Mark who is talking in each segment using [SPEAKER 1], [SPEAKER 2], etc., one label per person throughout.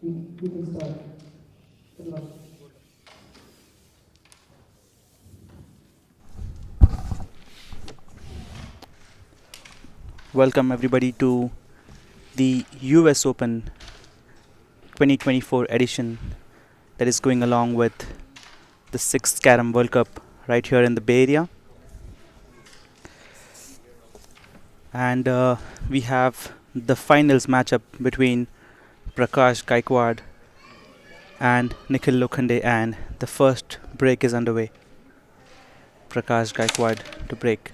[SPEAKER 1] We can start. Good luck.
[SPEAKER 2] Welcome everybody to the US Open 2024 edition that is going along with the 6th Carrom World Cup right here in the Bay Area. And we have the finals matchup between Prakash Gaikwad and Nikhil Lokhande, and the first break is underway. Prakash Gaikwad to break.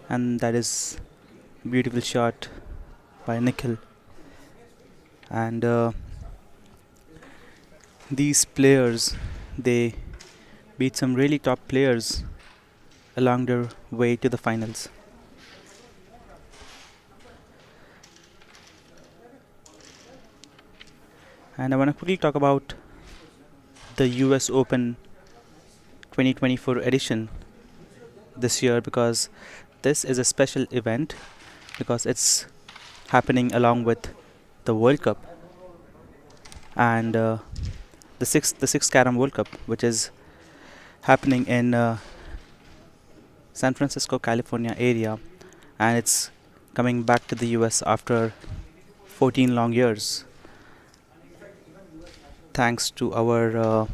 [SPEAKER 2] And that is beautiful shot by Nikhil. And these players, they beat some really top players along their way to the finals. And I want to quickly talk about the US Open 2024 edition this year, because this is a special event because it's happening along with the World Cup and the sixth Carrom World Cup, which is happening in San Francisco, California area, and it's coming back to the US after 14 long years, thanks to our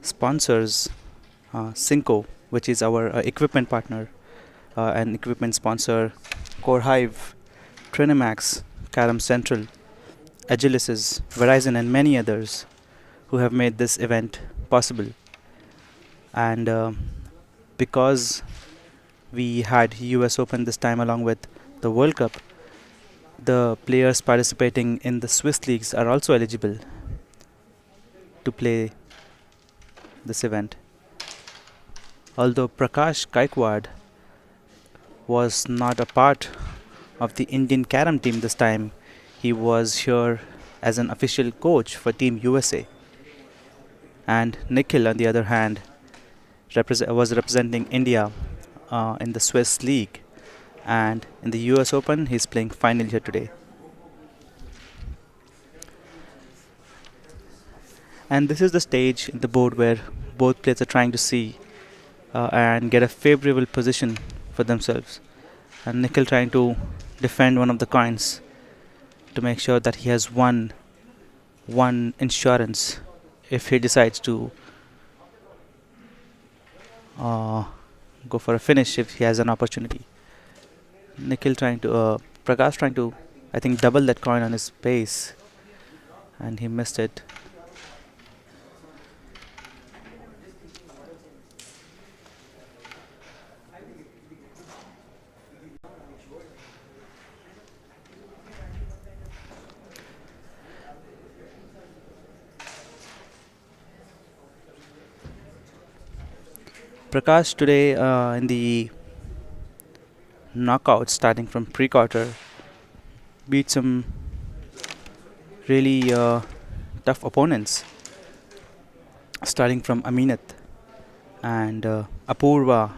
[SPEAKER 2] sponsors, Cinco, which is our equipment partner and equipment sponsor, Core Hive, Trinimax, Carrom Central, Agilicis, Verizon, and many others who have made this event possible. And because we had US Open this time along with the World Cup, the players participating in the Swiss leagues are also eligible to play this event. Although Prakash Gaikwad was not a part of the Indian Carrom team this time, he was here as an official coach for Team USA. And Nikhil, on the other hand, was representing India in the Swiss league, and in the US Open he's playing final here today. And this is the stage in the board where both players are trying to see and get a favorable position for themselves. And Nikhil trying to defend one of the coins to make sure that he has one insurance if he decides to go for a finish, if he has an opportunity. Nikhil trying to Prakash trying to, I think, double that coin on his base, and he missed it. Prakash today in the knockout, starting from pre-quarter, beat some really tough opponents, starting from Aminat and Apurva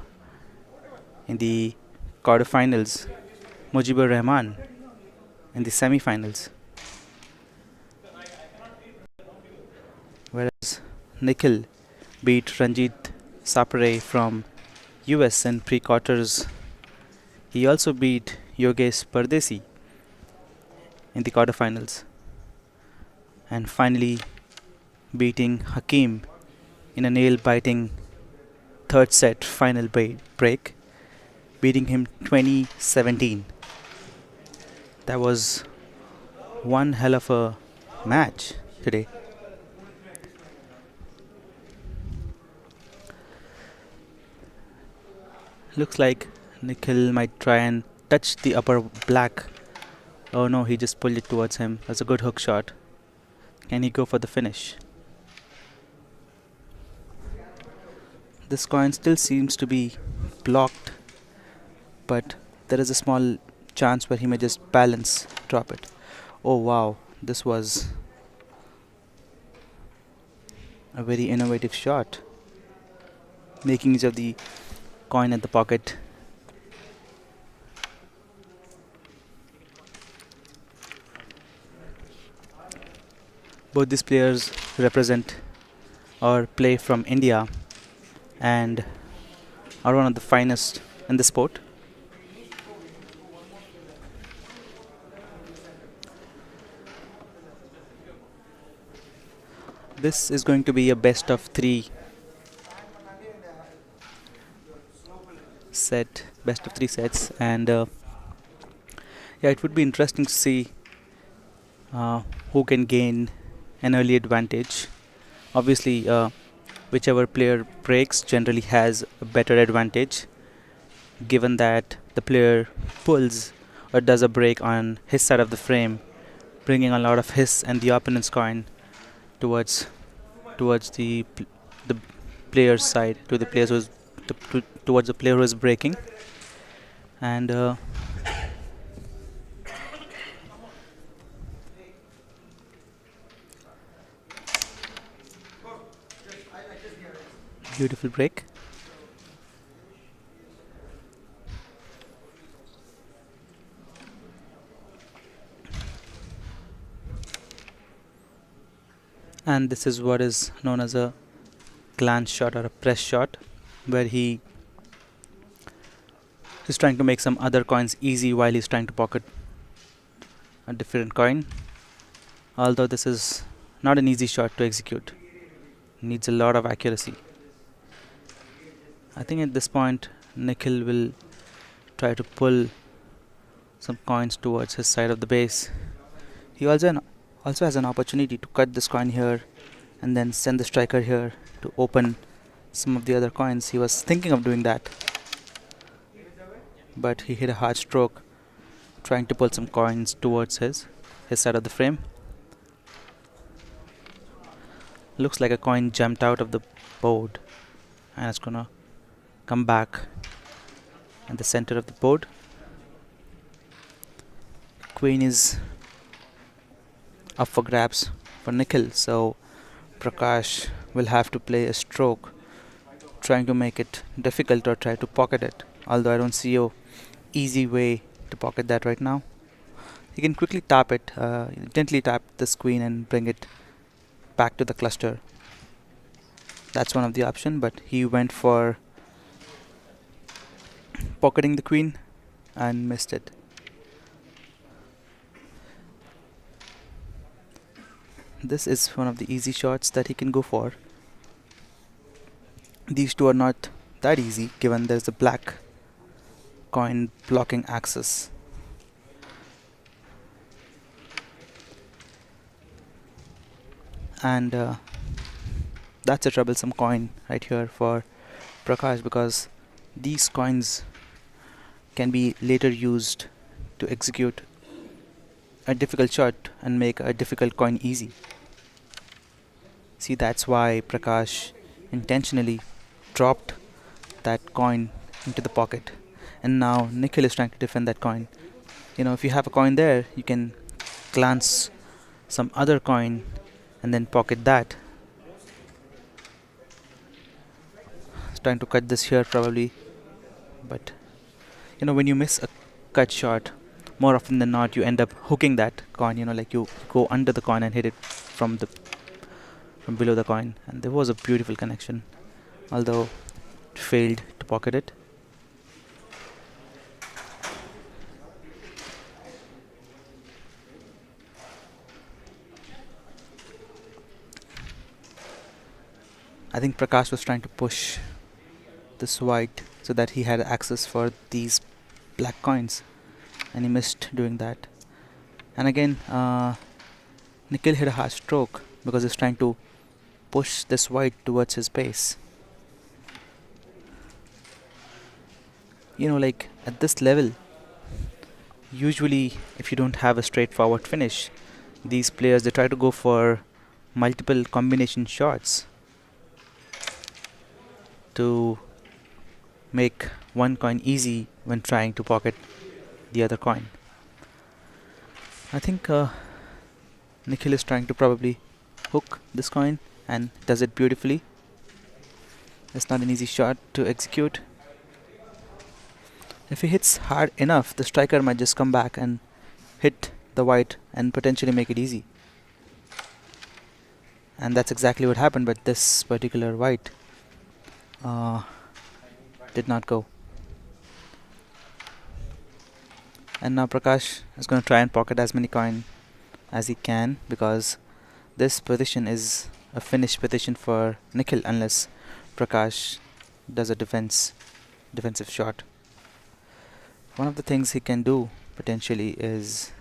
[SPEAKER 2] in the quarterfinals, Mujibur Rahman in the semi-finals. Whereas Nikhil beat Ranjit Sapare from US in pre-quarters. He also beat Yogesh Pardesi in the quarterfinals, and finally beating Hakim in a nail-biting third set final break, beating him 20-17. That was one hell of a match today. Looks like Nikhil might try and touch the upper black. Oh no, he just pulled it towards him. That's a good hook shot. Can he go for the finish? This coin still seems to be blocked, but there is a small chance where he may just balance drop it. Oh wow, this was a very innovative shot, making use of the coin at the pocket. Both these players represent or play from India and are one of the finest in the sport. This is going to be a best of 3 sets, and yeah, it would be interesting to see who can gain an early advantage. Obviously, whichever player breaks generally has a better advantage, given that the player pulls or does a break on his side of the frame, bringing a lot of his and the opponent's coin towards the player's side, to the players who's towards the player who is breaking. And beautiful break. And this is what is known as a glance shot or a press shot, where he is trying to make some other coins easy while he's trying to pocket a different coin. Although this is not an easy shot to execute, needs a lot of accuracy. I think at this point Nikhil will try to pull some coins towards his side of the base. He also has an opportunity to cut this coin here and then send the striker here to open some of the other coins. He was thinking of doing that, but he hit a hard stroke trying to pull some coins towards his side of the frame. Looks like a coin jumped out of the board and it's gonna come back in the center of the board. Queen is up for grabs for Nikhil, so Prakash will have to play a stroke trying to make it difficult or try to pocket it, although I don't see a easy way to pocket that right now. He can quickly tap it, gently tap this queen and bring it back to the cluster. That's one of the options, but he went for pocketing the queen and missed it. This is one of the easy shots that he can go for. These two are not that easy, given there's a black coin blocking access. And that's a troublesome coin right here for Prakash, because these coins can be later used to execute a difficult shot and make a difficult coin easy. See, that's why Prakash intentionally dropped that coin into the pocket, and now Nikhil is trying to defend that coin. If you have a coin there, you can glance some other coin and then pocket that. He's trying to cut this here probably, but when you miss a cut shot, more often than not you end up hooking that coin. Like you go under the coin and hit it from below the coin. And there was a beautiful connection, although it failed to pocket it. I think Prakash was trying to push this white so that he had access for these black coins, and he missed doing that. And again, Nikhil hit a hard stroke because he's trying to push this white towards his base. Like at this level, usually if you don't have a straightforward finish, these players, they try to go for multiple combination shots. to make one coin easy when trying to pocket the other coin. I think Nikhil is trying to probably hook this coin and does it beautifully. It's not an easy shot to execute. If he hits hard enough, the striker might just come back and hit the white and potentially make it easy. And that's exactly what happened, but this particular white did not go. And now Prakash is going to try and pocket as many coins as he can, because this position is a finished position for Nikhil unless Prakash does a defensive shot. One of the things he can do potentially is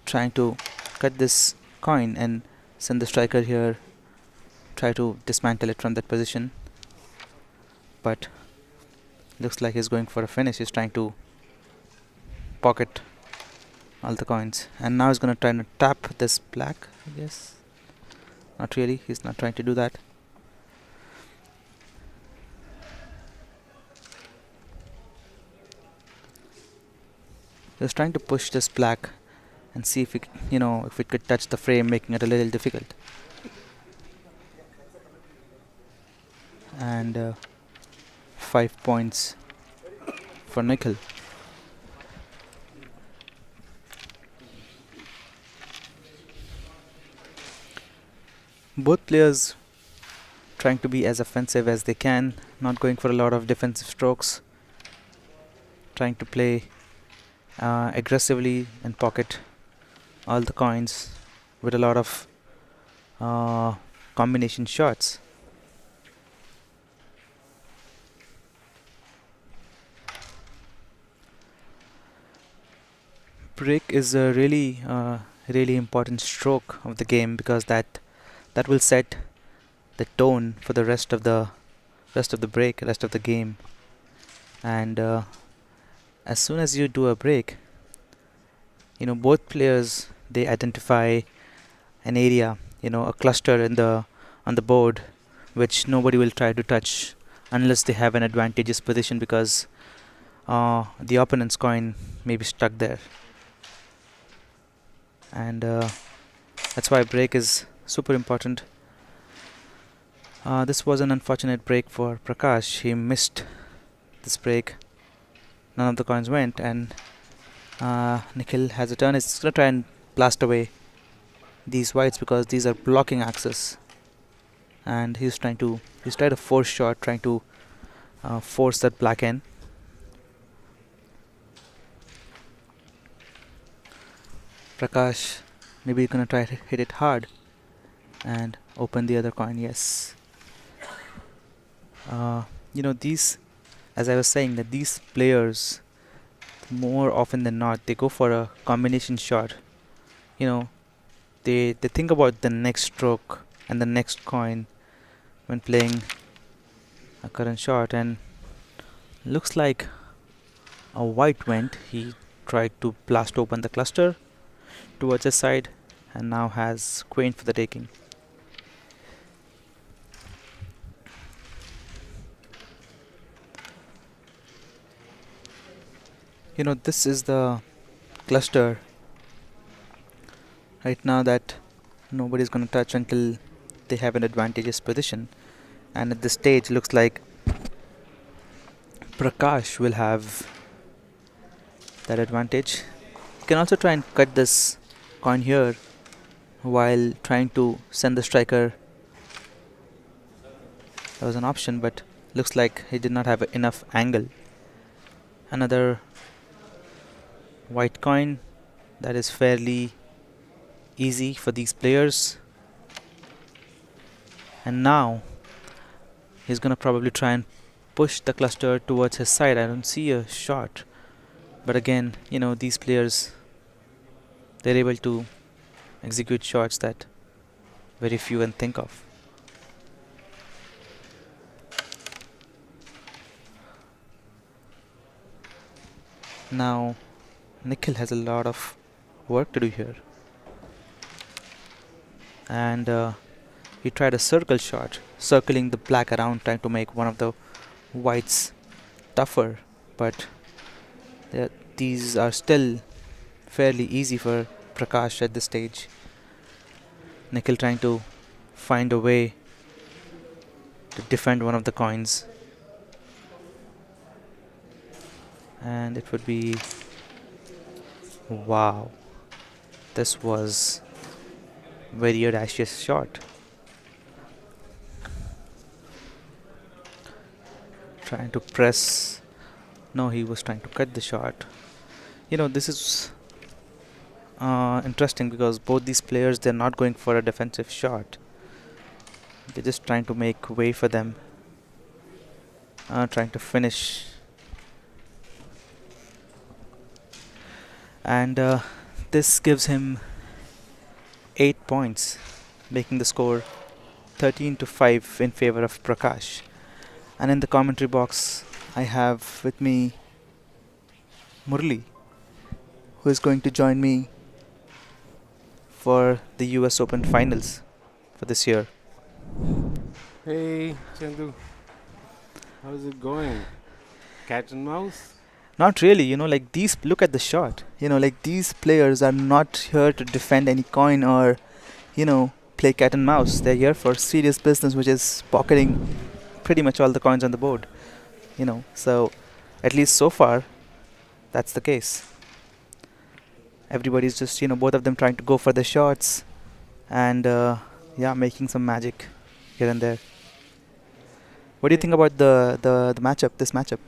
[SPEAKER 2] trying to cut this coin and send the striker here, try to dismantle it from that position, but looks like he's going for a finish. He's trying to pocket all the coins, and now he's going to try to tap this black, I guess. Not really, he's not trying to do that. He's trying to push this black and see if if it could touch the frame, making it a little difficult. And 5 points for Nikhil. Both players trying to be as offensive as they can, not going for a lot of defensive strokes, trying to play aggressively and pocket all the coins with a lot of combination shots. Break is a really important stroke of the game, because that will set the tone for the rest of the rest of the game. And as soon as you do a break, both players, they identify an area, a cluster on the board, which nobody will try to touch unless they have an advantageous position, because the opponent's coin may be stuck there. And that's why break is super important. This was an unfortunate break for Prakash. He missed this break. None of the coins went, and Nikhil has a turn. He's going to try and blast away these whites, because these are blocking access. And he's tried a force shot, trying to force that black in. Prakash maybe going to try to hit it hard and open the other coin. Yes. These, as I was saying, that these players, more often than not, they go for a combination shot. They think about the next stroke and the next coin when playing a current shot. And looks like a white went. He tried to blast open the cluster towards his side, and now has queen for the taking. This is the cluster right now that nobody's going to touch until they have an advantageous position. And at this stage, looks like Prakash will have that advantage. You can also try and cut this coin here while trying to send the striker. That was an option, but looks like he did not have enough angle. Another white coin. That is fairly easy for these players. And now he's gonna probably try and push the cluster towards his side. I don't see a shot, but again, these players, they're able to execute shots that very few can think of. Now Nikhil has a lot of work to do here, and he tried a circle shot, circling the black around, trying to make one of the whites tougher. But these are still fairly easy for Prakash at this stage. Nikhil trying to find a way to defend one of the coins. And it would be... wow. This was very audacious shot. Trying to press. No, he was trying to cut the shot. This is interesting because both these players, they're not going for a defensive shot. They're just trying to make way for them. Trying to finish. And this gives him 8 points, making the score 13-5 in favor of Prakash. And in the commentary box, I have with me Murli, who is going to join me for the US Open finals for this year.
[SPEAKER 3] Hey, Chandu. How's it going? Cat and mouse?
[SPEAKER 2] Not really, look at the shot. These players are not here to defend any coin or, play cat and mouse. They're here for serious business, which is pocketing pretty much all the coins on the board. So at least so far, that's the case. Everybody's just, both of them trying to go for the shots and, making some magic here and there. What do you think about the matchup, this matchup?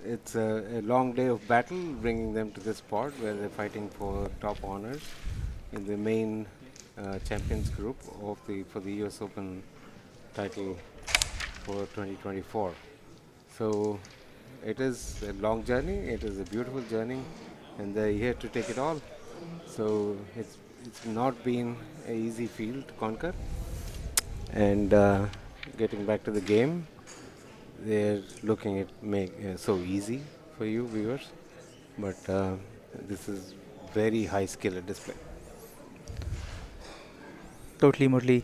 [SPEAKER 3] It's a long day of battle, bringing them to this spot where they're fighting for top honors in the main champions group for the US Open title for 2024. So it is a long journey, it is a beautiful journey, and they're here to take it all. So it's not been an easy field to conquer. And getting back to the game, they're looking at make so easy for you viewers, but this is very high skill at display.
[SPEAKER 2] Totally, Murli.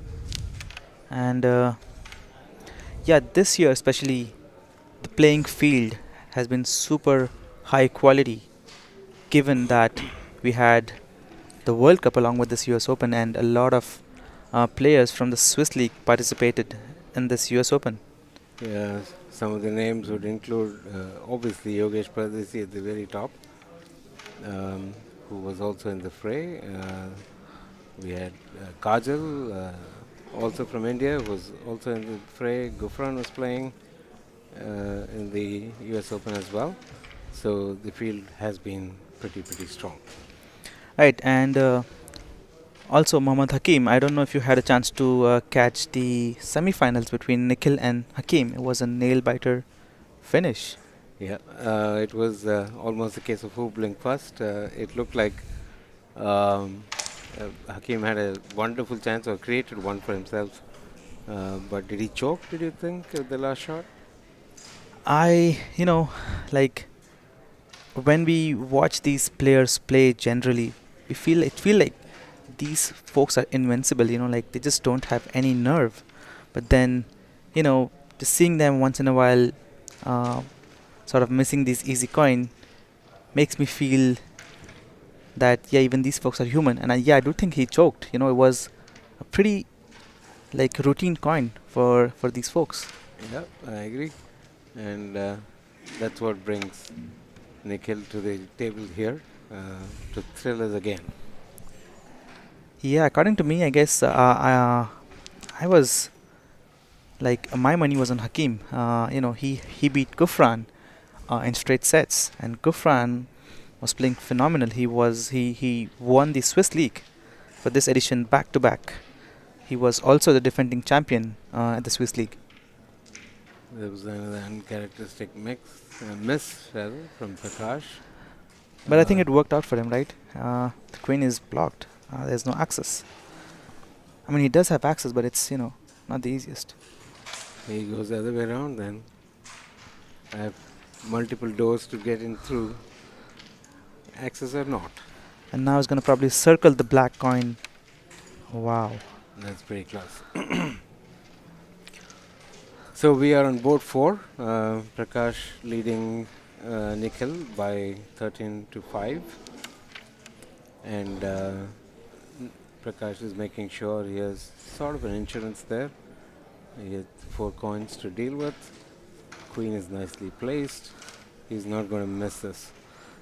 [SPEAKER 2] And this year especially, the playing field has been super high quality, given that we had the World Cup along with this US Open, and a lot of players from the Swiss League participated in this US Open.
[SPEAKER 3] Yeah, some of the names would include obviously Yogesh Pardesi at the very top, who was also in the fray. We had Kajal, also from India, who was also in the fray. Gufran was playing in the US Open as well. So the field has been pretty strong.
[SPEAKER 2] Right, and also Mohammad Hakim. I don't know if you had a chance to catch the semi-finals between Nikhil and Hakim. It was a nail-biter finish.
[SPEAKER 3] Yeah, it was almost a case of who blinked first. It looked like Hakim had a wonderful chance or created one for himself. But did he choke, did you think, at the last shot?
[SPEAKER 2] When we watch these players play generally, we feel like these folks are invincible, they just don't have any nerve. But then, just seeing them once in a while sort of missing this easy coin makes me feel that, even these folks are human. And I do think he choked. It was a pretty routine coin for these folks.
[SPEAKER 3] Yeah, I agree. And that's what brings Nikhil to the table here to thrill us again.
[SPEAKER 2] Yeah, according to me, I guess I was my money was on Hakim. He beat Gufran in straight sets, and Gufran was playing phenomenal. He won the Swiss League for this edition back to back. He was also the defending champion at the Swiss League.
[SPEAKER 3] There was another uncharacteristic miss from Prakash.
[SPEAKER 2] But I think it worked out for him, right? The queen is blocked. There's no access. I mean, he does have access, but it's, not the easiest.
[SPEAKER 3] He goes the other way around then. I have multiple doors to get in through. Access or not.
[SPEAKER 2] And now he's going to probably circle the black coin. Wow.
[SPEAKER 3] That's pretty close. So we are on board 4. Prakash leading Nikhil by 13 to 5. And Prakash is making sure he has sort of an insurance there. He has 4 coins to deal with. Queen is nicely placed. He's not going to miss this.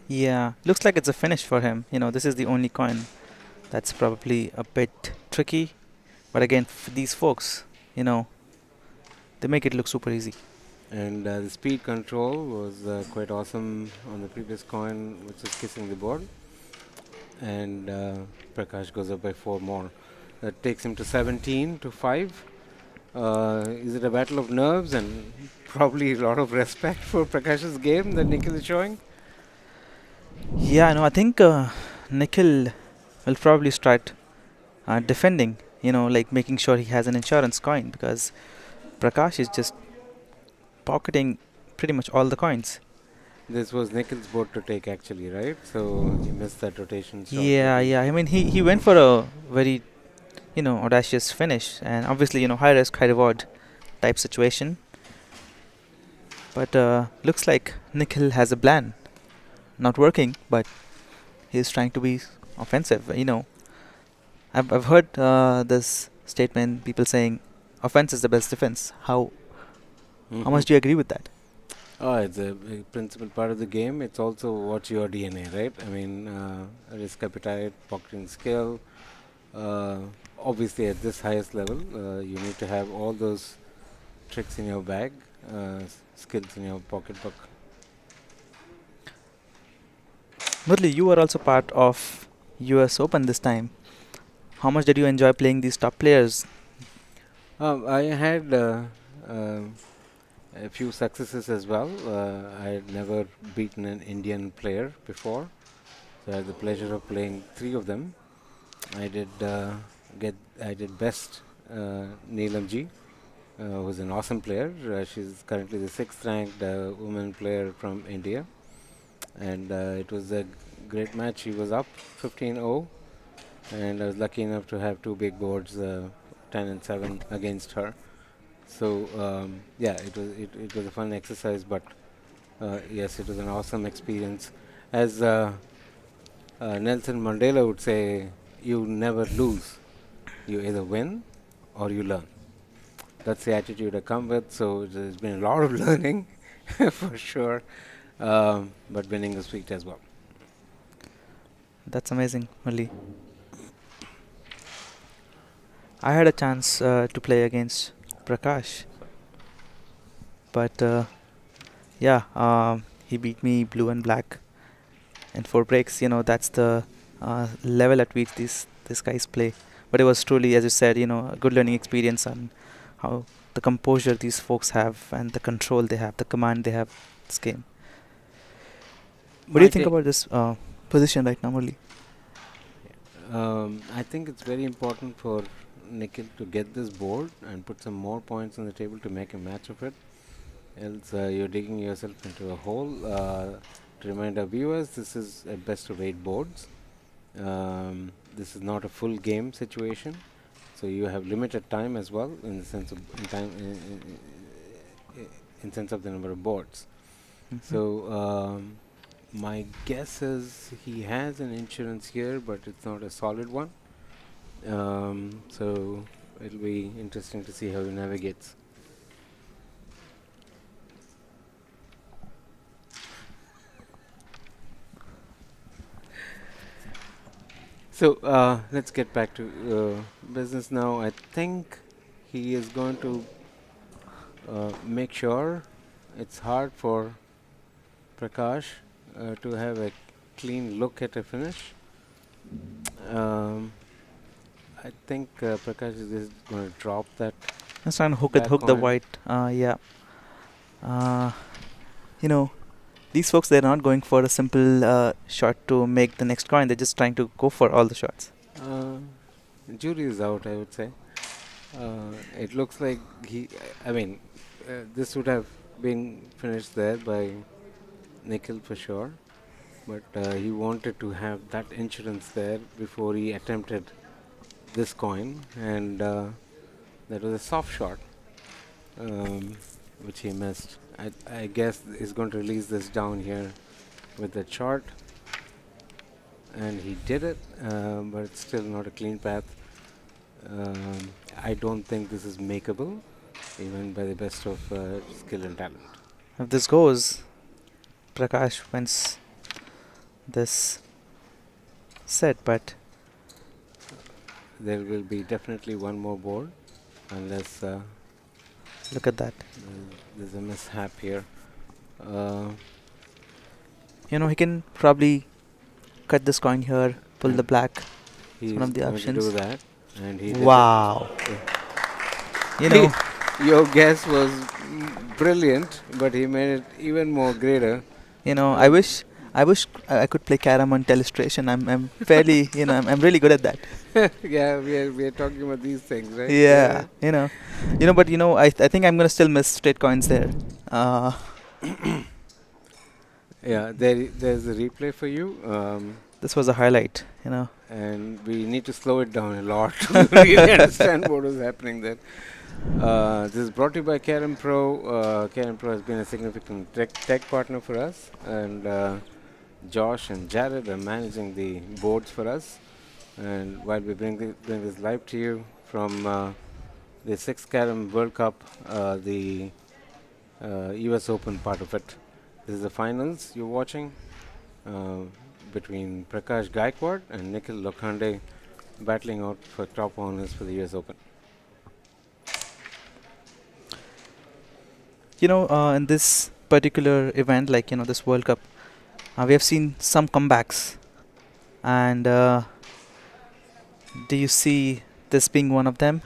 [SPEAKER 2] Yeah, looks like it's a finish for him. This is the only coin that's probably a bit tricky. But again, these folks, they make it look super easy.
[SPEAKER 3] And the speed control was quite awesome on the previous coin, which is kissing the board. And Prakash goes up by 4 more. That takes him to 17 to 5. Is it a battle of nerves and probably a lot of respect for Prakash's game that Nikhil is showing?
[SPEAKER 2] Yeah, no, I think Nikhil will probably start defending, like making sure he has an insurance coin because Prakash is just pocketing pretty much all the coins.
[SPEAKER 3] This was Nikhil's board to take actually, right? So he missed that rotation shot.
[SPEAKER 2] Yeah. I mean, he went for a very, audacious finish and obviously, high risk, high reward type situation. But looks like Nikhil has a plan. Not working, but he's trying to be offensive. I've heard this statement, people saying offense is the best defense. How much do you agree with that?
[SPEAKER 3] Oh, it's a principal part of the game. It's also what's your DNA, right? I mean, risk appetite, pocketing skill. Obviously, at this highest level, you need to have all those tricks in your bag, skills in your pocketbook.
[SPEAKER 2] Murli, you were also part of US Open this time. How much did you enjoy playing these top players?
[SPEAKER 3] I had a few successes as well. I had never beaten an Indian player before, so I had the pleasure of playing 3 of them. I did best Neelam ji, who's an awesome player. She's currently the 6th ranked woman player from India, and it was a great match. She was up 15-0, and I was lucky enough to have 2 big boards, 10 and 7 against her. So yeah, it was a fun exercise, but yes, it was an awesome experience. As Nelson Mandela would say, you never lose. You either win or you learn. That's the attitude I come with. So there's been a lot of learning for sure, but winning is sweet as well.
[SPEAKER 2] That's amazing, Murli. I had a chance to play against Prakash, but yeah, he beat me blue and black in 4 breaks. That's the level at which these guys play. But it was truly, as you said, a good learning experience on how the composure these folks have and the control they have, the command they have this game. What do you think about this position right now, Murli?
[SPEAKER 3] I think it's very important for Nikhil to get this board and put some more points on the table to make a match of it. Else you're digging yourself into a hole. To remind our viewers, this is a best of 8 boards. This is not a full game situation, so you have limited time as well in the sense of in sense of the number of boards. So my guess is he has an insurance here, but it's not a solid one. So it'll be interesting to see how he navigates. So let's get back to business now. I think he is going to make sure it's hard for Prakash to have a clean look at a finish. I think Prakash is just going to drop that.
[SPEAKER 2] Let's try and hook the
[SPEAKER 3] coin.
[SPEAKER 2] white. Yeah. These folks, they're not going for a simple shot to make the next coin. They're just trying to go for all the shots.
[SPEAKER 3] Jury is out, I would say. It looks like this would have been finished there by Nikhil for sure, but he wanted to have that insurance there before he attempted this coin, and that was a soft shot, which he missed. I guess he's going to release this down here with the chart, and he did it, but it's still not a clean path. I don't think this is makeable, even by the best of skill and talent.
[SPEAKER 2] If this goes, Prakash wins this set, but
[SPEAKER 3] There will be definitely one more board, unless
[SPEAKER 2] look at that.
[SPEAKER 3] there's a mishap here. Uh,
[SPEAKER 2] You know, he can probably cut this coin here, pull the black.
[SPEAKER 3] he's
[SPEAKER 2] one of the
[SPEAKER 3] going
[SPEAKER 2] options.
[SPEAKER 3] to do that, and he did it.
[SPEAKER 2] Wow. You know,
[SPEAKER 3] Your guess was brilliant, but he made it even more greater.
[SPEAKER 2] I wish I could play Carrom on telestration. I'm fairly, I'm really good at that.
[SPEAKER 3] Yeah, we are talking about these things, right?
[SPEAKER 2] Yeah, but I think I'm gonna still miss straight coins there.
[SPEAKER 3] Yeah, there's a replay for you,
[SPEAKER 2] This was a highlight,
[SPEAKER 3] and we need to slow it down a lot to really understand what was happening there. This is brought to you by Carrom Pro. Carrom Pro has been a significant tech partner for us, and Josh and Jared are managing the boards for us. And while we bring this live to you from the 6th Carrom World Cup, the US Open part of it. This is the finals you're watching between Prakash Gaikwad and Nikhil Lokhande battling out for top honors for the US Open.
[SPEAKER 2] In this particular event, like this World Cup, we have seen some comebacks, and do you see this being one of them?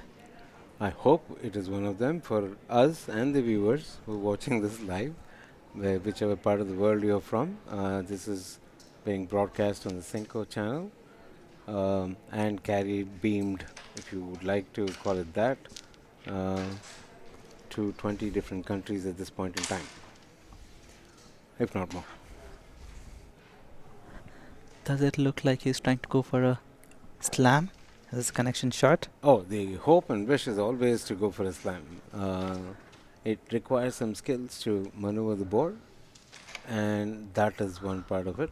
[SPEAKER 3] I hope it is one of them for us and the viewers who are watching this live, whichever part of the world you're from. This is being broadcast on the Cinco channel and carried, beamed, if you would like to call it that, to 20 different countries at this point in time, if not more.
[SPEAKER 2] Does it look like he's trying to go for a slam as a connection shot?
[SPEAKER 3] Oh, the hope and wish is always to go for a slam. It requires some skills to maneuver the board, and that is one part of it.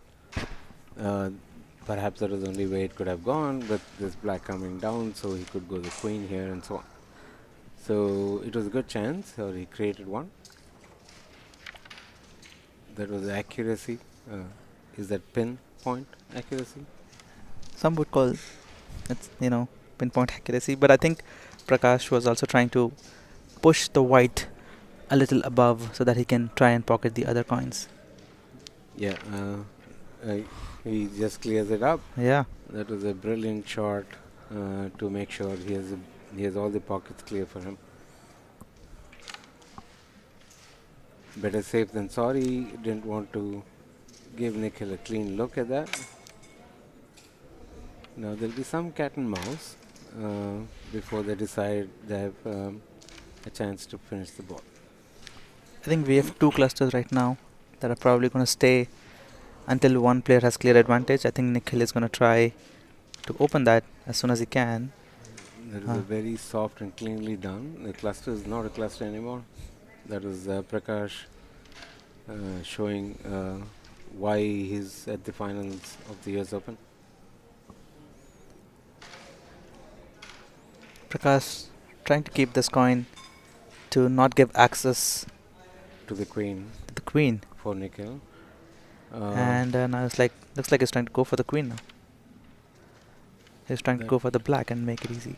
[SPEAKER 3] Perhaps that is the only way it could have gone, with this black coming down, so he could go the queen here and so on. So it was a good chance, or he created one. That was accuracy. Is that pinpoint accuracy?
[SPEAKER 2] Some would call it's pinpoint accuracy, but I think Prakash was also trying to push the white a little above so that he can try and pocket the other coins.
[SPEAKER 3] Yeah, he just clears it up.
[SPEAKER 2] Yeah.
[SPEAKER 3] That was a brilliant shot to make sure he has all the pockets clear for him. Better safe than sorry. Didn't want to give Nikhil a clean look at that. Now there'll be some cat and mouse before they decide they have a chance to finish the board.
[SPEAKER 2] I think we have two clusters right now that are probably going to stay until one player has clear advantage. I think Nikhil is going to try to open that as soon as he can.
[SPEAKER 3] That is a very soft and cleanly done. The cluster is not a cluster anymore. That is Prakash showing why he's at the finals of the US Open.
[SPEAKER 2] Prakash trying to keep this coin to not give access
[SPEAKER 3] To the queen
[SPEAKER 2] to the queen.
[SPEAKER 3] for Nikhil.
[SPEAKER 2] And now it's looks like he's trying to go for the queen now. He's trying to go for the black and make it easy.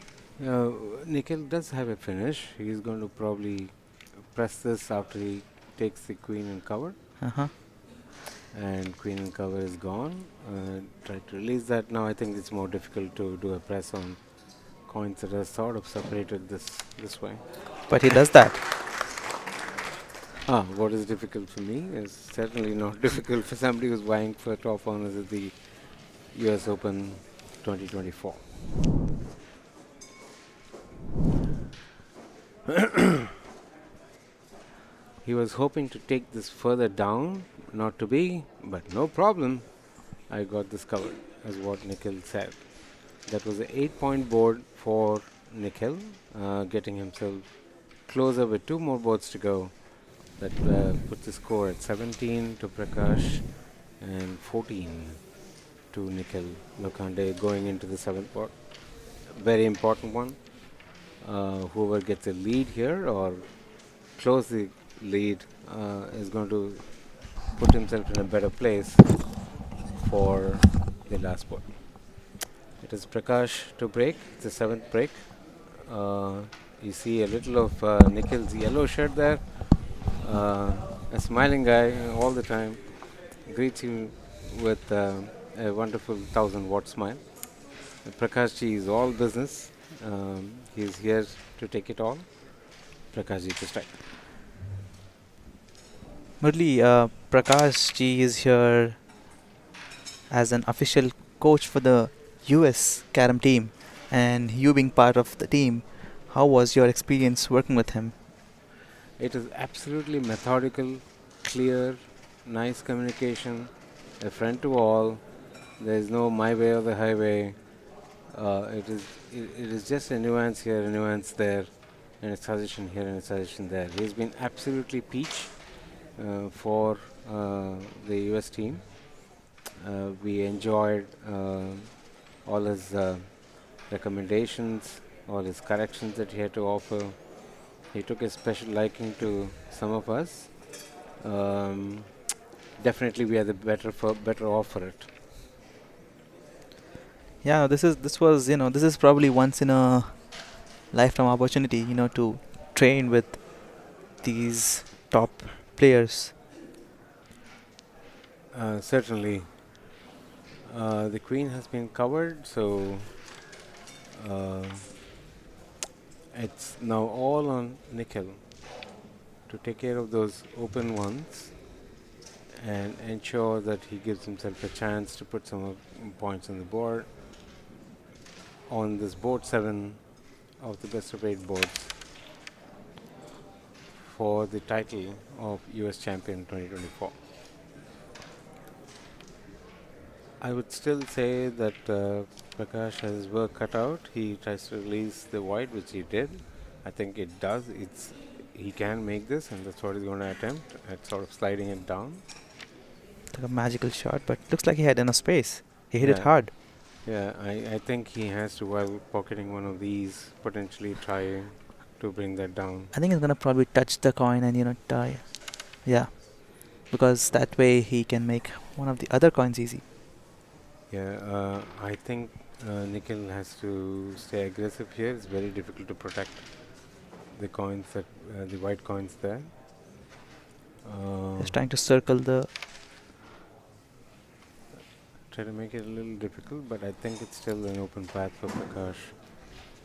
[SPEAKER 3] Nikhil does have a finish. He's going to probably press this after he takes the queen and cover.
[SPEAKER 2] Uh-huh.
[SPEAKER 3] And queen and cover is gone. Try to release that. Now I think it's more difficult to do a press on coins that are sort of separated this way.
[SPEAKER 2] But he does that.
[SPEAKER 3] What is difficult for me is certainly not difficult for somebody who's vying for top honors at the US Open 2024. He was hoping to take this further down, not to be, but no problem. I got this covered, as what Nikhil said. That was an 8-point board for Nikhil, getting himself closer with two more boards to go. That puts the score at 17 to Prakash and 14 to Nikhil Lokande going into the seventh board. Very important one. Whoever gets a lead here or close the lead is going to put himself in a better place for the last board. It is Prakash to break. It's the seventh break. You see a little of Nikhil's yellow shirt there. A smiling guy all the time. Greets you with a wonderful 1000-watt smile. Prakash ji is all business. He's here to take it all. Prakash ji to strike.
[SPEAKER 2] Murli, Prakash ji is here as an official coach for the US Carrom team, and you being part of the team, how was your experience working with him?
[SPEAKER 3] It is absolutely methodical, clear, nice communication, a friend to all. There is no my way or the highway. It is just a nuance here, a nuance there, and a suggestion here and a suggestion there. He's been absolutely peach for the US team. We enjoyed all his recommendations, all his corrections that he had to offer. He took a special liking to some of us. Um, Definitely, we are the better off for it.
[SPEAKER 2] Yeah, this was this is probably once in a lifetime opportunity, to train with these top players.
[SPEAKER 3] Certainly, the queen has been covered, so uh, it's now all on Nikhil to take care of those open ones and ensure that he gives himself a chance to put some points on the board on this board 7 of the best of 8 boards for the title of US Champion 2024. I would still say that Prakash has his work cut out. He tries to release the white, which he did. I think it does. He can make this, and that's what he's going to attempt at sort of sliding it down.
[SPEAKER 2] Like a magical shot, but looks like he had enough space. He hit it
[SPEAKER 3] Yeah.
[SPEAKER 2] hard.
[SPEAKER 3] Yeah, I think he has to, while pocketing one of these, potentially try to bring that down.
[SPEAKER 2] I think he's gonna probably touch the coin and tie. Yeah, because that way he can make one of the other coins easy.
[SPEAKER 3] Yeah, I think Nikhil has to stay aggressive here. It's very difficult to protect the coins the white coins there.
[SPEAKER 2] He's trying to circle the.
[SPEAKER 3] Try to make it a little difficult, but I think it's still an open path for Prakash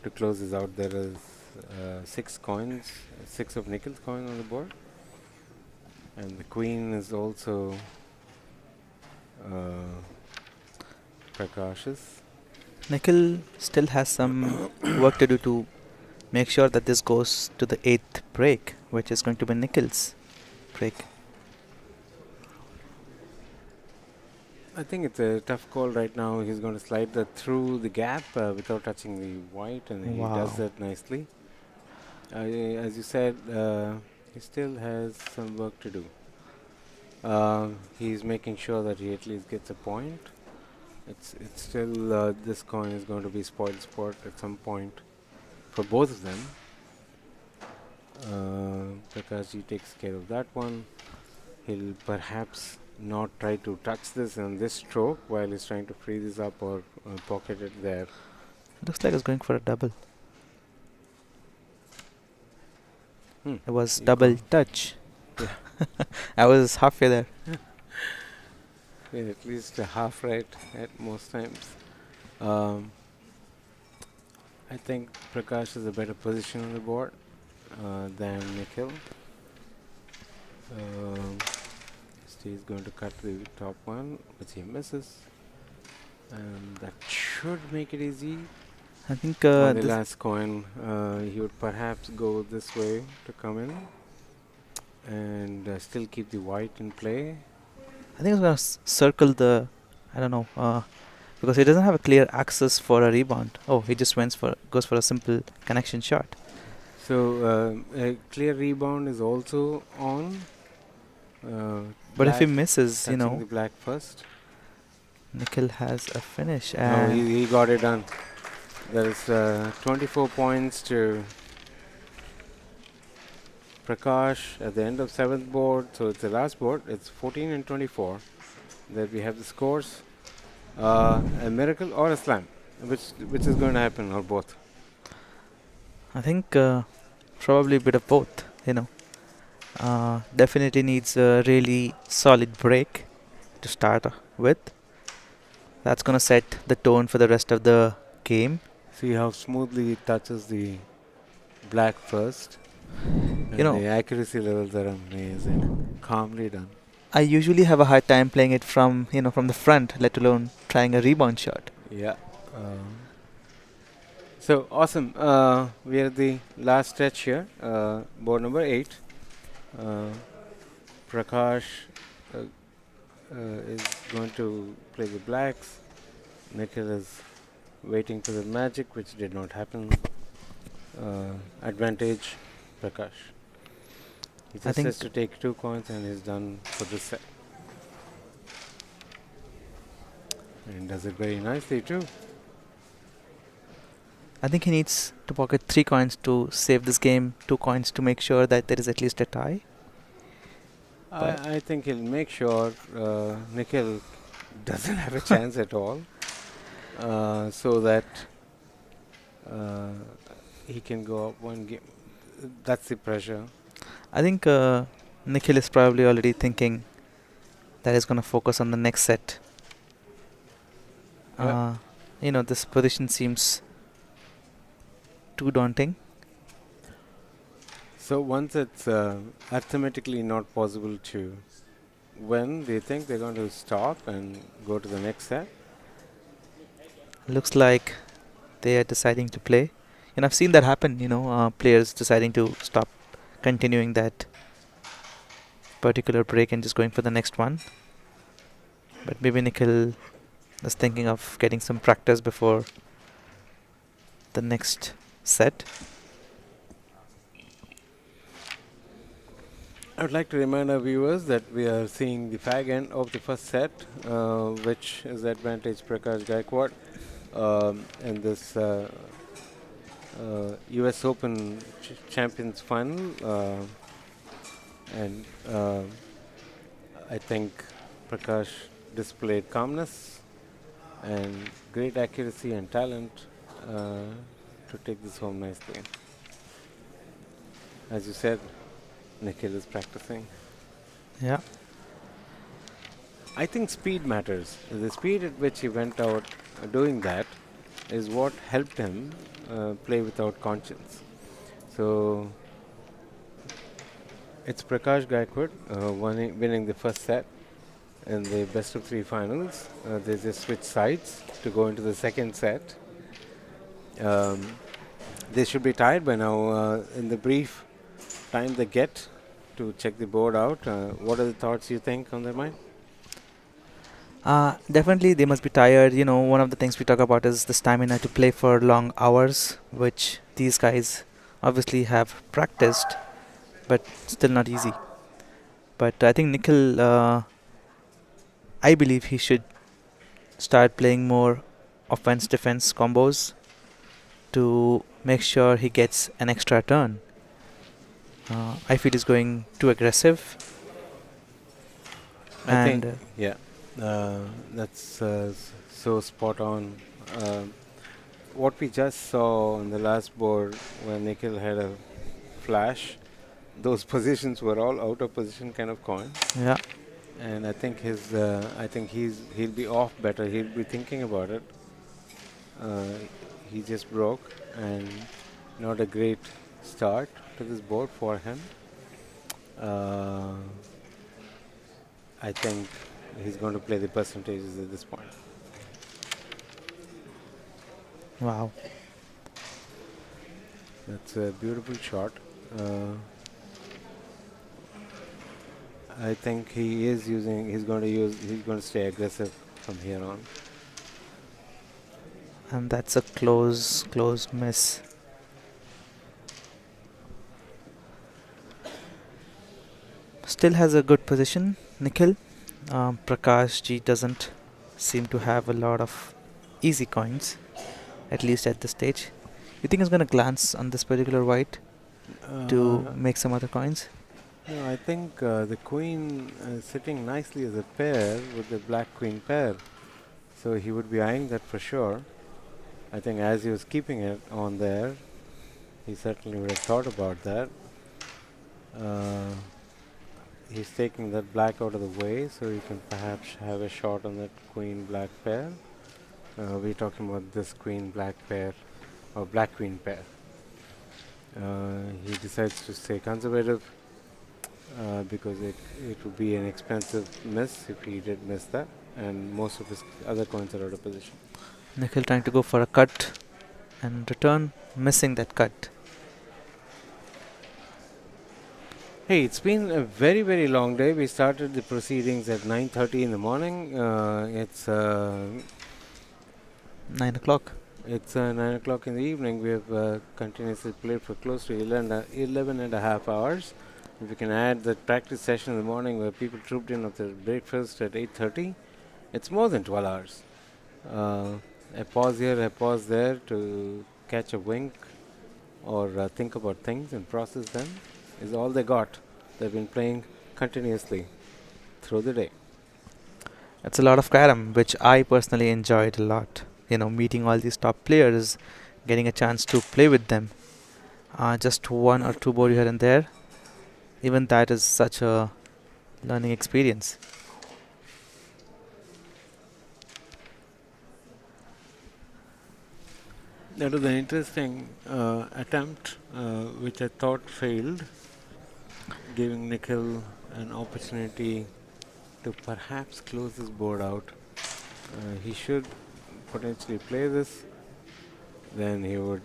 [SPEAKER 3] to close this out. There is 6 coins, 6 of Nikhil's coin on the board, and the queen is also Prakash's.
[SPEAKER 2] Nikhil still has some work to do to make sure that this goes to the 8th break, which is going to be Nikhil's break.
[SPEAKER 3] I think it's a tough call right now. He's going to slide that through the gap without touching the white, and he does that nicely. As you said, he still has some work to do. He's making sure that he at least gets a point. It's still this coin is going to be spoiled sport at some point for both of them. Prakash takes care of that one. He'll perhaps not try to touch this on this stroke while he's trying to free this up or pocket it there.
[SPEAKER 2] Looks like it's going for a double. It was double touch.
[SPEAKER 3] Yeah.
[SPEAKER 2] I was halfway there.
[SPEAKER 3] Yeah, at least a half right at most times. I think Prakash is a better position on the board than Nikhil. He's going to cut the top one, which he misses, and that should make it easy.
[SPEAKER 2] I think
[SPEAKER 3] On the last coin, he would perhaps go this way to come in and still keep the white in play.
[SPEAKER 2] I think I was gonna circle the, I don't know, because he doesn't have a clear access for a rebound. Oh, he just goes for a simple connection shot.
[SPEAKER 3] So a clear rebound is also on.
[SPEAKER 2] But if he
[SPEAKER 3] Black
[SPEAKER 2] misses,
[SPEAKER 3] touching the black first.
[SPEAKER 2] Nikhil has a finish,
[SPEAKER 3] No,
[SPEAKER 2] and
[SPEAKER 3] he got it done. There is 24 points to Prakash at the end of 7th board. So it's the last board. It's 14 and 24. There we have the scores. A miracle or a slam, which is going to happen, or both.
[SPEAKER 2] I think probably a bit of both. Definitely needs a really solid break to start with. That's gonna set the tone for the rest of the game.
[SPEAKER 3] See how smoothly it touches the black first. And
[SPEAKER 2] You know,
[SPEAKER 3] the accuracy levels are amazing. Calmly done.
[SPEAKER 2] I usually have a hard time playing it from the front, let alone trying a rebound shot.
[SPEAKER 3] Yeah. So awesome. We are at the last stretch here. Board number 8. Prakash is going to play the blacks. Nikhil is waiting for the magic, which did not happen. Advantage, Prakash. He just has to take 2 coins and he's done for this set. And does it very nicely too.
[SPEAKER 2] I think he needs to pocket 3 coins to save this game, 2 coins to make sure that there is at least a tie.
[SPEAKER 3] I think he'll make sure Nikhil doesn't have a chance at all, so that he can go up 1 game. That's the pressure.
[SPEAKER 2] I think Nikhil is probably already thinking that he's going to focus on the next set. This position seems too daunting.
[SPEAKER 3] So once it's arithmetically not possible to win, do you think they're going to stop and go to the next set?
[SPEAKER 2] Looks like they are deciding to play. And I've seen that happen, players deciding to stop continuing that particular break and just going for the next one. But maybe Nikhil is thinking of getting some practice before the next set.
[SPEAKER 3] I would like to remind our viewers that we are seeing the fag end of the first set, which is the advantage Prakash Gaikwad in this US Open Champions final. And I think Prakash displayed calmness and great accuracy and talent to take this home nicely. As you said, Nikhil is practicing.
[SPEAKER 2] Yeah.
[SPEAKER 3] I think speed matters. The speed at which he went out doing that is what helped him play without conscience. So it's Prakash Gaikwad winning the first set in the best of 3 finals. They just switched sides to go into the second set. They should be tied by now. In the brief time they get to check the board out, what are the thoughts you think on their mind?
[SPEAKER 2] Definitely they must be tired. One of the things we talk about is the stamina to play for long hours, which these guys obviously have practiced, but still not easy. But I think Nikhil, I believe he should start playing more offense-defense combos to make sure he gets an extra turn. I feel he's going too aggressive.
[SPEAKER 3] I think, that's so spot on. What we just saw on the last board when Nikhil had a flash, those positions were all out of position kind of coins.
[SPEAKER 2] Yeah.
[SPEAKER 3] And I think he'll be off better. He'll be thinking about it. He just broke, and not a great start to this board for him. I think he's going to play the percentages at this point.
[SPEAKER 2] Wow.
[SPEAKER 3] That's a beautiful shot. I think he's going to stay aggressive from here on.
[SPEAKER 2] And that's a close miss. Still has a good position, Nikhil. Prakash ji doesn't seem to have a lot of easy coins, at least at this stage. You think he's gonna glance on this particular white to make some other coins?
[SPEAKER 3] No, I think the queen is sitting nicely as a pair with the black queen pair. So he would be eyeing that for sure. I think as he was keeping it on there, he certainly would have thought about that. He's taking that black out of the way so he can perhaps have a shot on that queen black pair. We're talking about this queen black pair or black queen pair. He decides to stay conservative because it would be an expensive miss if he did miss that, and most of his other coins are out of position.
[SPEAKER 2] Nikhil trying to go for a cut and return, missing that cut.
[SPEAKER 3] Hey, it's been a very, very long day. We started the proceedings at 9:30 in the morning. It's
[SPEAKER 2] 9 o'clock.
[SPEAKER 3] 9 o'clock in the evening. We have continuously played for close to 11 and a half hours. If you can add the practice session in the morning where people trooped in after breakfast at 8:30, it's more than 12 hours. A pause here, a pause there to catch a wink or think about things and process them is all they got. They've been playing continuously through the day.
[SPEAKER 2] It's a lot of Carrom, which I personally enjoyed a lot. Meeting all these top players, getting a chance to play with them. Just one or two board here and there. Even that is such a learning experience.
[SPEAKER 3] That was an interesting attempt, which I thought failed, giving Nikhil an opportunity to perhaps close this board out. He should potentially play this. Then he would,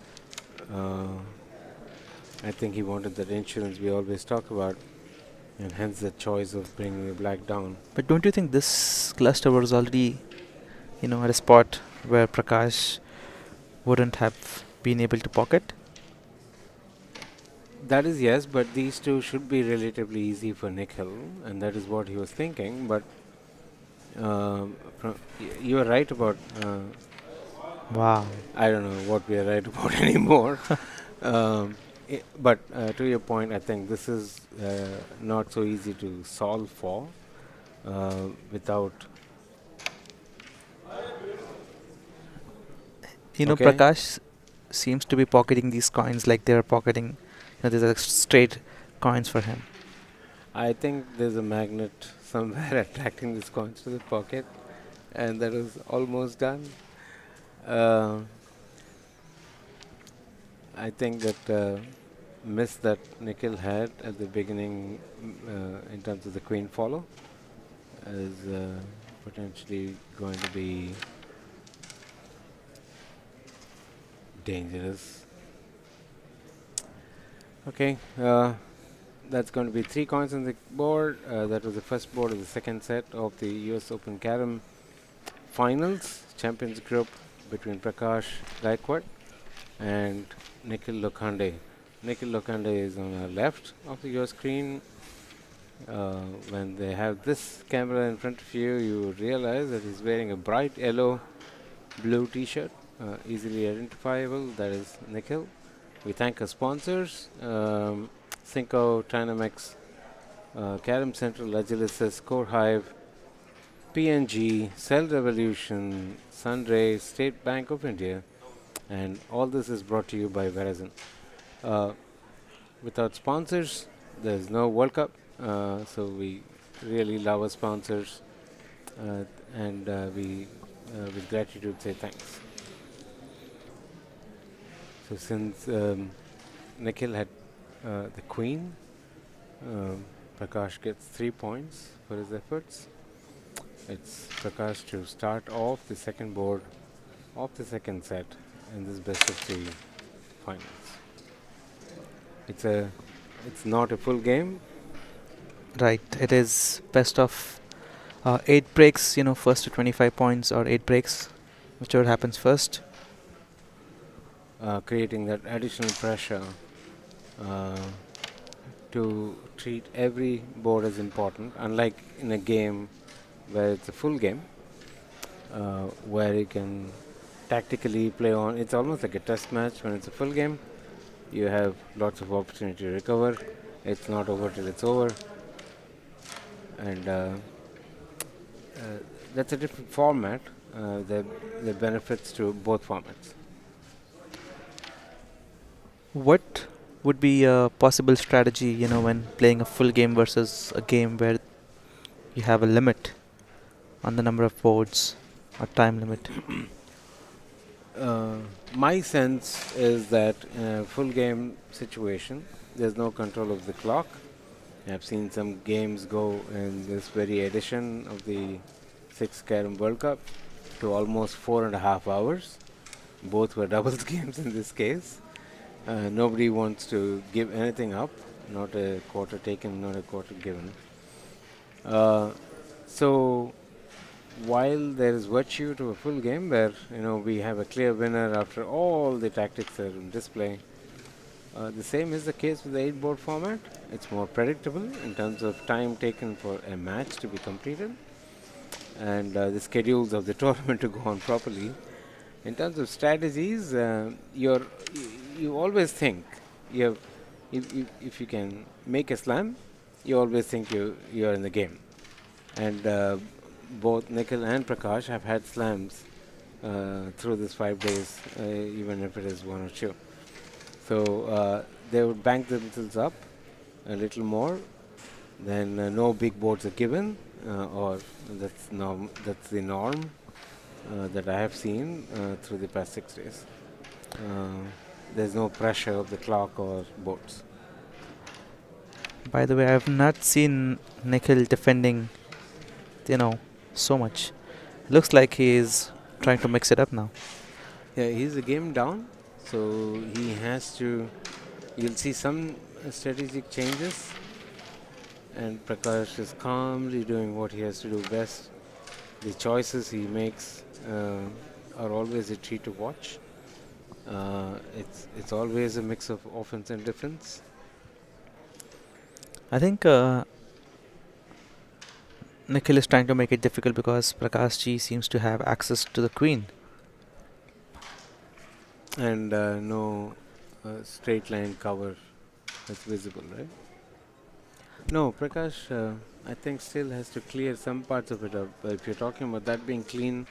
[SPEAKER 3] I think he wanted that insurance we always talk about, and hence the choice of bringing the black down.
[SPEAKER 2] But don't you think this cluster was already, at a spot where Prakash wouldn't have been able to pocket?
[SPEAKER 3] That is yes, but these two should be relatively easy for Nikhil, and that is what he was thinking. But you are right about.
[SPEAKER 2] Wow.
[SPEAKER 3] I don't know what we are right about anymore. But to your point, I think this is not so easy to solve for without. Okay.
[SPEAKER 2] Prakash seems to be pocketing these coins like they're pocketing. These are straight coins for him.
[SPEAKER 3] I think there's a magnet somewhere attracting these coins to the pocket, and that is almost done. I think that miss that Nikhil had at the beginning in terms of the queen follow is potentially going to be dangerous. Okay, that's going to be 3 coins on the board. That was the first board of the second set of the US Open Carrom Finals Champions Group between Prakash Gaikwad and Nikhil Lokhande. Nikhil Lokhande is on the left of your screen. When they have this camera in front of you, you realize that he's wearing a bright yellow blue t-shirt, easily identifiable. That is Nikhil. We thank our sponsors, Cinco, Trynamex, Carrom Central, Agilicis, Core Hive, PNG, Cell Revolution, Sunray, State Bank of India, and all this is brought to you by Verizon. Without sponsors, there's no World Cup, so we really love our sponsors, and we, with gratitude, say thanks. So since Nikhil had the queen, Prakash gets 3 points for his efforts. It's Prakash to start off the second board of the second set in this best of 3 finals. It's not a full game.
[SPEAKER 2] Right, it is best of 8 breaks, first to 25 points or 8 breaks, whichever happens first.
[SPEAKER 3] creating that additional pressure uh, to treat every board as important, unlike in a game where it's a full game, where you can tactically play on. It's almost like a test match. When it's a full game, you have lots of opportunity to recover. It's not over till it's over, and uh, that's a different format. The benefits to both formats.
[SPEAKER 2] What would be a possible strategy, when playing a full game versus a game where you have a limit on the number of boards or time limit?
[SPEAKER 3] Uh, my sense is that in a full game situation, there's no control of the clock. I've seen some games go in this very edition of the 6th Carrom World Cup to almost 4.5 hours. Both were doubles games in this case. Nobody wants to give anything up, not a quarter taken, not a quarter given. Uh, so while there is virtue to a full game where we have a clear winner after all the tactics are in display, the same is the case with the 8-board format. It's more predictable in terms of time taken for a match to be completed and the schedules of the tournament to go on properly. In terms of strategies, you always think you have, if you can make a slam, you always think you're in the game. And both Nikhil and Prakash have had slams through this 5 days, even if it is one or two. So they would bank themselves up a little more. Then no big boards are given, or that's the norm that I have seen through the past 6 days. There's no pressure of the clock or boards.
[SPEAKER 2] By the way, I have not seen Nikhil defending, so much. Looks like he is trying to mix it up now.
[SPEAKER 3] Yeah, he's a game down, so he has to. You'll see some strategic changes, and Prakash is calmly doing what he has to do best. The choices he makes are always a treat to watch. It's always a mix of offense and defense.
[SPEAKER 2] I think Nikhil is trying to make it difficult because Prakash Ji seems to have access to the queen.
[SPEAKER 3] And no straight line cover that's visible, right? No, Prakash, I think still has to clear some parts of it up. If you're talking about that being clean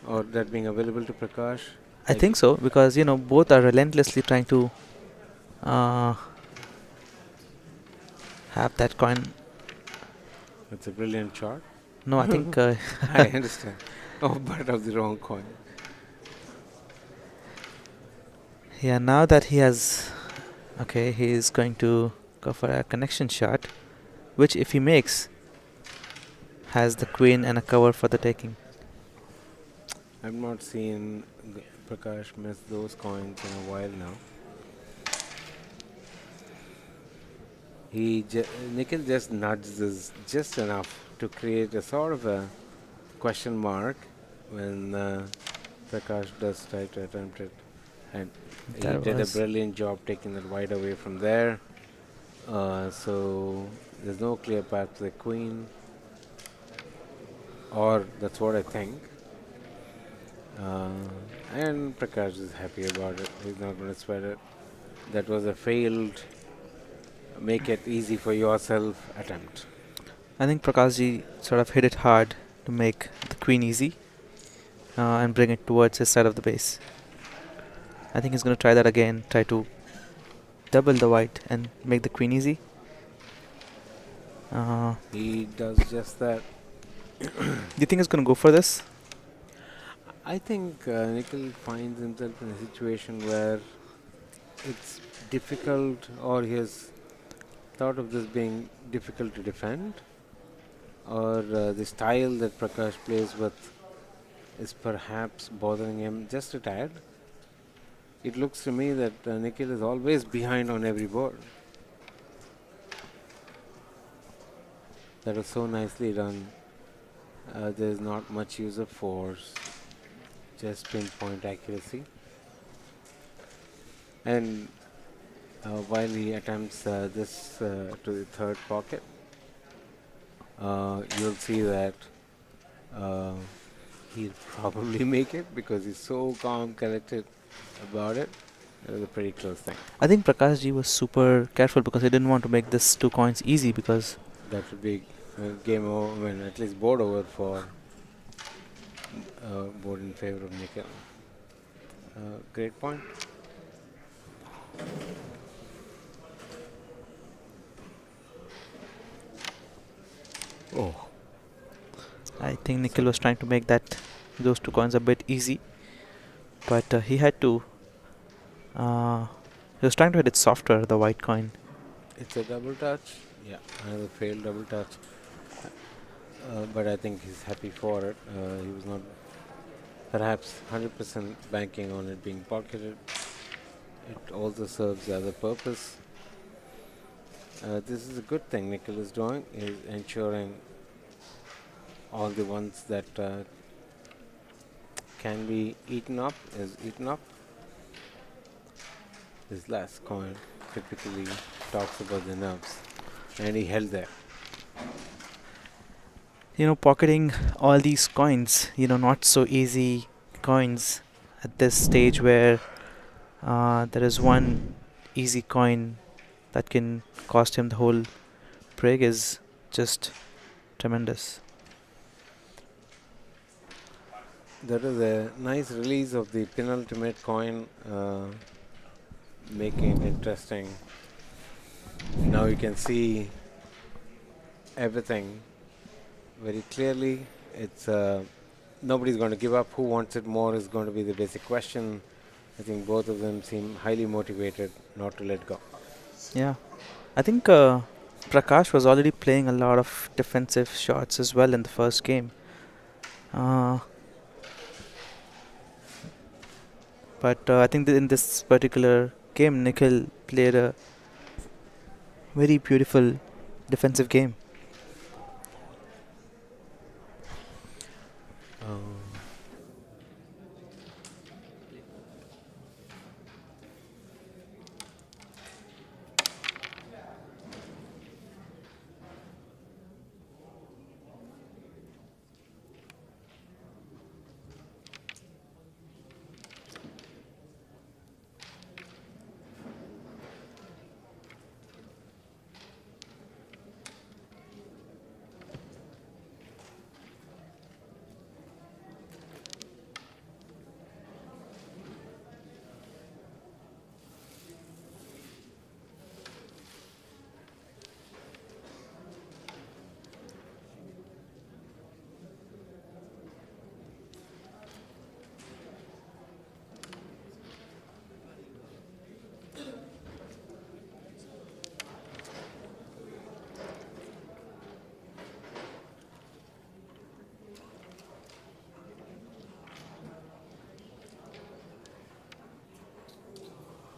[SPEAKER 3] or that being available to Prakash,
[SPEAKER 2] I think so because both are relentlessly trying to have that coin.
[SPEAKER 3] it's a brilliant shot.
[SPEAKER 2] No, I think
[SPEAKER 3] I understand. Oh, but of the wrong coin.
[SPEAKER 2] yeah. Now that he has, okay, he is going to go for a connection shot, which if he makes, has the queen and a cover for the taking.
[SPEAKER 3] I've not seen Prakash miss those coins in a while now. Nikhil just nudges just enough to create a sort of a question mark when Prakash does try to attempt it. And he did a brilliant job taking that white away from there. So there's no clear path to the queen. Or that's what I think. And Prakash is happy about it. He's not going to sweat it. That was a failed make it easy for yourself attempt.
[SPEAKER 2] I think Prakash Ji sort of hit it hard to make the queen easy and bring it towards his side of the base. I think he's going to try that again, try to double the white and make the queen easy.
[SPEAKER 3] He does just that.
[SPEAKER 2] Do you think he's going to go for this?
[SPEAKER 3] I think Nikhil finds himself in a situation where it's difficult, or he has thought of this being difficult to defend, or the style that Prakash plays with is perhaps bothering him just a tad. It looks to me that Nikhil is always behind on every board. That was so nicely done. There's not much use of force, just pinpoint accuracy. And while he attempts this to the third pocket, you'll see that uh, he'll probably make it because he's so calm, collected about it. It was a pretty close thing.
[SPEAKER 2] I think Prakash ji was super careful because he didn't want to make this 2 coins easy because
[SPEAKER 3] That would be game over, I mean, at least board over for board in favor of Nikhil. Great point. Oh,
[SPEAKER 2] I think Nikhil was trying to make those 2 coins a bit easy, but he had to. He was trying to hit it softer, the white coin.
[SPEAKER 3] it's a double touch. Yeah, another failed double touch. But I think he's happy for it. He was not perhaps 100% banking on it being pocketed. It also serves as a purpose. This is a good thing Nikhil is doing, is ensuring all the ones that can be eaten up is eaten up. This last coin typically talks about the nerves, and he held there.
[SPEAKER 2] Pocketing all these coins, not so easy coins at this stage where there is one easy coin that can cost him the whole prig is just tremendous.
[SPEAKER 3] That is a nice release of the penultimate coin, making it interesting. Now you can see everything very clearly. It's nobody's going to give up. Who wants it more is going to be the basic question. I think both of them seem highly motivated not to let go.
[SPEAKER 2] Yeah, I think Prakash was already playing a lot of defensive shots as well in the first game. But I think that in this particular game, Nikhil played a very beautiful defensive game.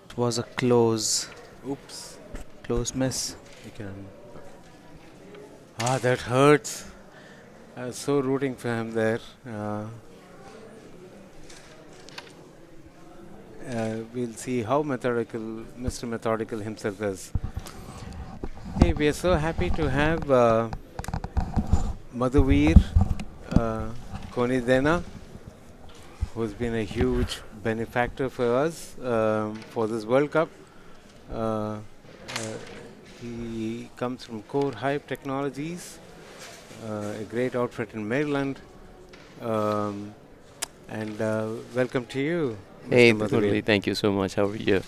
[SPEAKER 2] It was a close
[SPEAKER 3] Oops.
[SPEAKER 2] miss.
[SPEAKER 3] You can. That hurts. I was so rooting for him there. We'll see how methodical Mr. Methodical himself is. Hey, we are so happy to have Madhuvir Konidena, who's been a huge benefactor for us for this World Cup. He comes from Core Hype Technologies, a great outfit in Maryland. And welcome to you,
[SPEAKER 4] Hey,
[SPEAKER 3] Mr. Madhuvir.
[SPEAKER 4] totally. Thank you so much. How are you?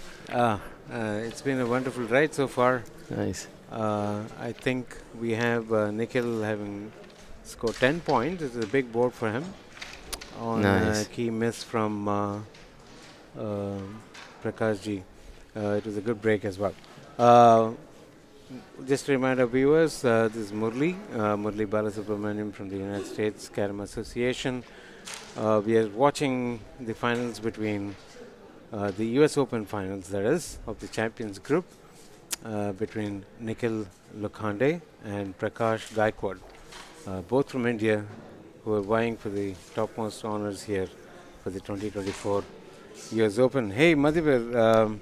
[SPEAKER 3] It's been a wonderful ride so far.
[SPEAKER 4] Nice.
[SPEAKER 3] I think we have Nikhil having scored 10 points. It's a big board for him on
[SPEAKER 4] Nice.
[SPEAKER 3] key miss from Prakash ji. It was a good break as well. Just to remind our viewers, this is Murli Balasubramaniam from the United States Carrom Association. We are watching the finals between the US Open finals, that is, of the Champions Group between Nikhil Lokhande and Prakash Gaikwad, both from India, who are vying for the topmost honors here for the 2024 US Open. Hey, Madhivir,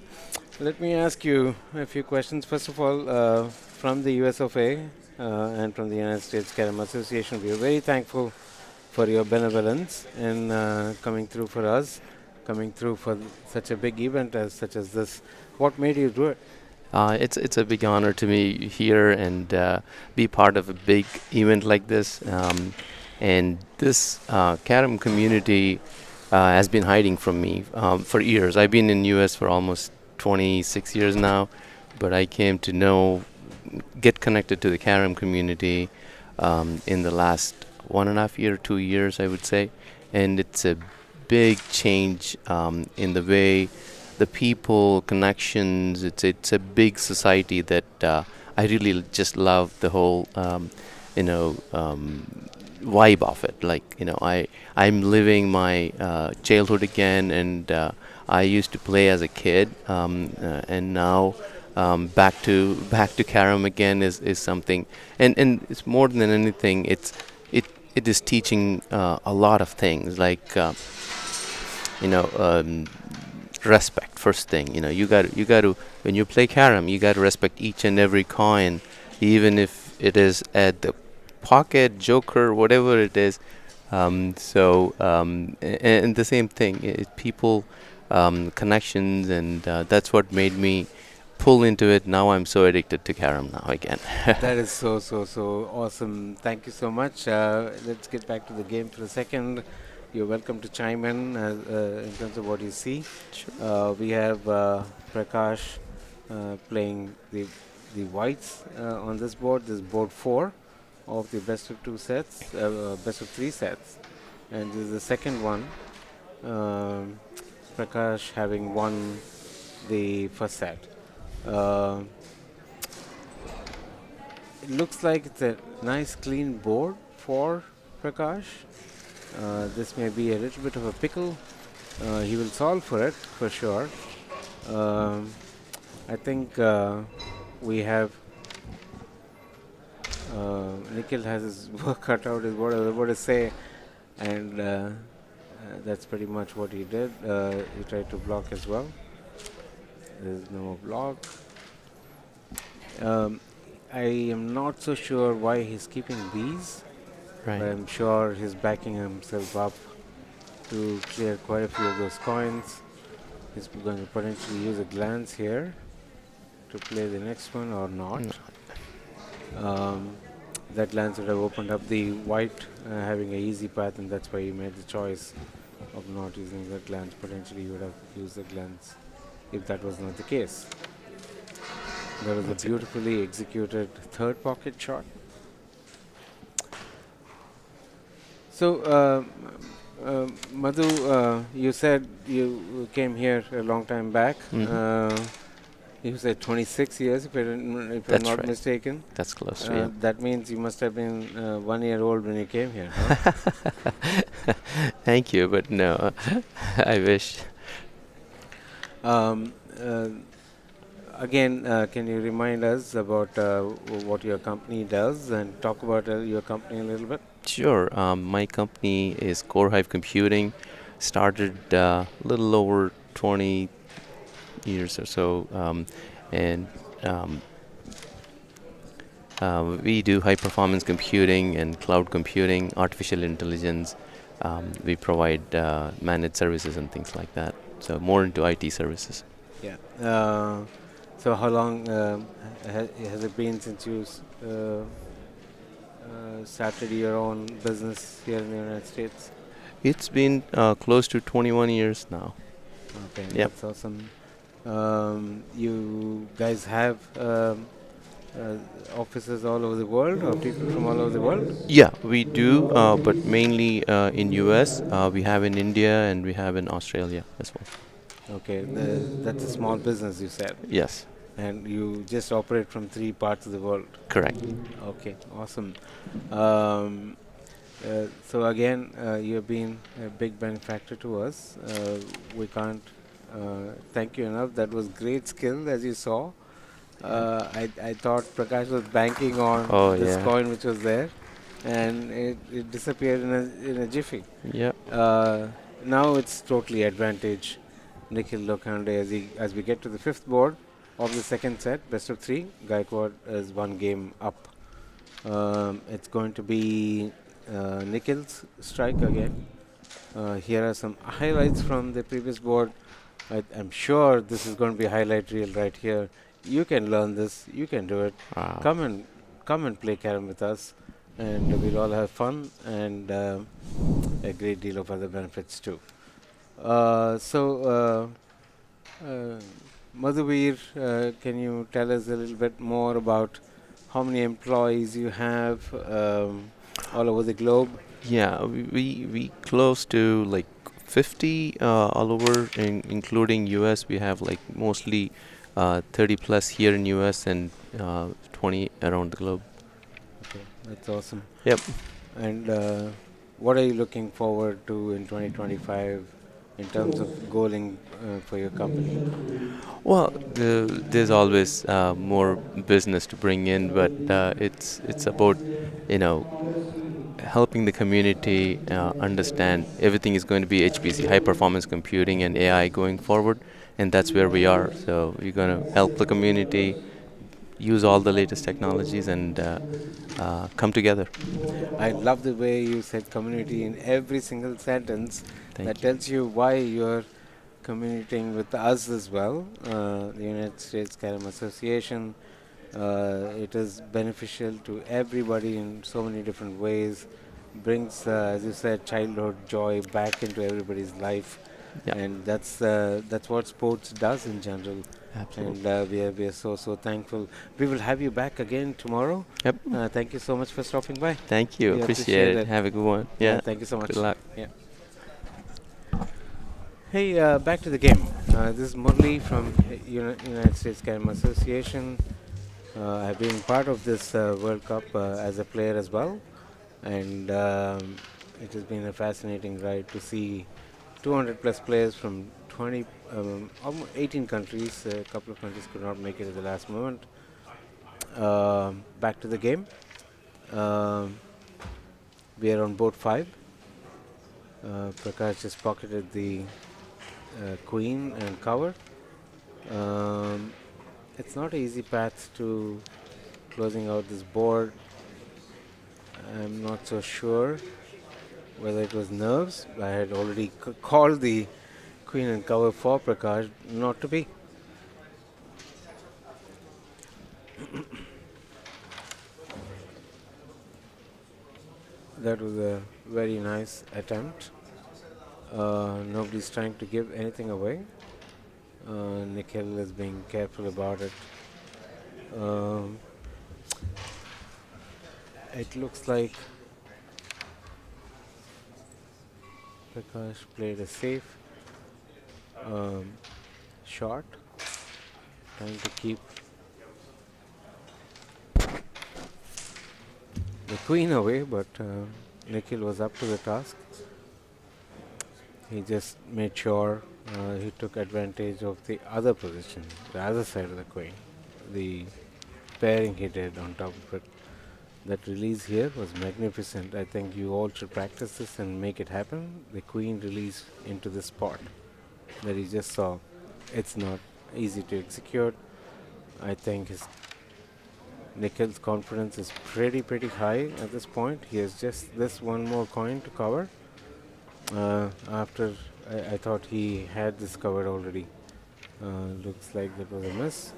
[SPEAKER 3] let me ask you a few questions. First of all, from the US of A and from the United States Carrom Association, we are very thankful for your benevolence in coming through for us, coming through for such a big event as such as this. What made you do it?
[SPEAKER 4] It's a big honor to me here and be part of a big event like this. And this Carrom community has been hiding from me for years. I've been in US for almost 26 years now, but I came to get connected to the Carrom community in the last 1.5 year, 2 years, I would say. And it's a big change in the way the people, connections. It's a big society that I really just love the whole, you know, vibe of it. Like I'm living my childhood again, and I used to play as a kid, and now back to Carrom again is something, and it's more than anything. It is teaching a lot of things like you know. Respect first thing. You got to when you play Carrom, you got to respect each and every coin, even if it is at the pocket joker, whatever it is. And the same thing, people, connections, and that's what made me pull into it. Now I'm so addicted to Carrom now again.
[SPEAKER 3] That is so awesome. Thank you so much. Let's get back to the game for a second. You're welcome to chime in terms of what you see.
[SPEAKER 4] Sure.
[SPEAKER 3] We have Prakash playing the whites on this board. This is board 4 of the best of 2 sets, best of 3 sets, and this is the second one. Um, Prakash having won the first set. Uh, it looks like it's a nice clean board for Prakash. This may be a little bit of a pickle. He will solve for it for sure. Um, I think we have Nikhil has his work cut out, is what I was about to say, and that's pretty much what he did. He tried to block as well. There's no more block. Um, I am not so sure why he's keeping these. But
[SPEAKER 4] Right.
[SPEAKER 3] I'm sure he's backing himself up to clear quite a few of those coins. He's going to potentially use a glance here to play the next one or not. That glance would have opened up the white having a easy path, and that's why he made the choice of not using that glance. Potentially he would have used the glance if that was not the case. That was a beautifully executed third pocket shot. So, Madhu, you said you came here a long time back. You said 26 years, if I'm
[SPEAKER 4] That's
[SPEAKER 3] not
[SPEAKER 4] right.
[SPEAKER 3] mistaken.
[SPEAKER 4] That's close to you.
[SPEAKER 3] That means you must have been 1 year old when you came here, huh?
[SPEAKER 4] Thank you, but no, I wish.
[SPEAKER 3] Um, uh, Again, can you remind us about what your company does and talk about your company a little bit?
[SPEAKER 4] Sure. My company is Core Hive Computing. Started a little over 20 years or so, and um, we do high performance computing and cloud computing, artificial intelligence. We provide managed services and things like that. So more into IT services.
[SPEAKER 3] Yeah. So how long has it been since you started your own business here in the United States?
[SPEAKER 4] It's been close to 21 years now.
[SPEAKER 3] Okay,
[SPEAKER 4] Yep.
[SPEAKER 3] that's awesome. You guys have offices all over the world, or people from all over the world?
[SPEAKER 4] Yeah, we do, but mainly in US. We have in India and we have in Australia as well.
[SPEAKER 3] Okay, that's a small business, you said,
[SPEAKER 4] Yes,
[SPEAKER 3] and you just operate from 3 parts of the world.
[SPEAKER 4] correct.
[SPEAKER 3] Okay, awesome. Um, so again, you have been a big benefactor to us. We can't thank you enough. That was great skill, as you saw. I thought Prakash was banking on
[SPEAKER 4] Oh,
[SPEAKER 3] this
[SPEAKER 4] yeah.
[SPEAKER 3] coin which was there, and it disappeared in a jiffy.
[SPEAKER 4] Yeah.
[SPEAKER 3] Now it's totally advantage Nikhil Lokande as we get to the fifth board of the second set, best of three. Gaikwad is one game up. It's going to be Nikhil's strike again. Here are some highlights from the previous board. I'm sure this is going to be a highlight reel right here. You can learn this. You can do it.
[SPEAKER 4] Wow.
[SPEAKER 3] Come and play Carrom with us, and we'll all have fun and a great deal of other benefits too. Madhuvir, can you tell us a little bit more about how many employees you have all over the globe?
[SPEAKER 4] Yeah, we close to like 50 all over, including US. We have like mostly 30 plus here in US and 20 around the globe.
[SPEAKER 3] Okay, that's awesome.
[SPEAKER 4] Yep.
[SPEAKER 3] And what are you looking forward to in 2025 in terms of goaling for your company?
[SPEAKER 4] Well, there's always more business to bring in, but it's about, you know, helping the community understand everything is going to be HPC, high performance computing and AI going forward, and that's where we are. So we're going to help the community use all the latest technologies and come together.
[SPEAKER 3] I love the way you said community in every single sentence.
[SPEAKER 4] Thank
[SPEAKER 3] That
[SPEAKER 4] you.
[SPEAKER 3] tells you why you're communicating with us as well, the United States Carrom Association. It is beneficial to everybody in so many different ways. Brings, as you said, childhood joy back into everybody's life,
[SPEAKER 4] Yep.
[SPEAKER 3] and that's what sports does in general.
[SPEAKER 4] Absolutely.
[SPEAKER 3] And we are so thankful. We will have you back again tomorrow.
[SPEAKER 4] Yep.
[SPEAKER 3] Thank you so much for stopping by.
[SPEAKER 4] Thank you.
[SPEAKER 3] We
[SPEAKER 4] Appreciate
[SPEAKER 3] appreciate
[SPEAKER 4] it.
[SPEAKER 3] it.
[SPEAKER 4] Have a good one.
[SPEAKER 3] Yeah,
[SPEAKER 4] Yeah.
[SPEAKER 3] thank you so much.
[SPEAKER 4] Good luck.
[SPEAKER 3] Yeah. Hey, back to the game. This is Murli from United States Carrom Association. I've been part of this World Cup as a player as well, and it has been a fascinating ride to see 200 plus players from almost 18 countries. A couple of countries could not make it at the last moment. Back to the game. We are on board 5. Prakash just pocketed the queen and cover. It's not an easy path to closing out this board. I'm not so sure whether it was nerves. I had already called the queen and cover for Prakash, not to be. That was a very nice attempt. Nobody's trying to give anything away. Nikhil is being careful about it. It looks like Prakash played a safe shot, trying to keep the queen away, but Nikhil was up to the task. He just made sure he took advantage of the other position, the other side of the queen. The pairing he did on top of it. That release here was magnificent. I think you all should practice this and make it happen. The queen release into the spot that he just saw. It's not easy to execute. I think Nikhil's confidence is pretty high at this point. He has just this one more coin to cover. After I thought he had this covered already. Looks like that was a miss.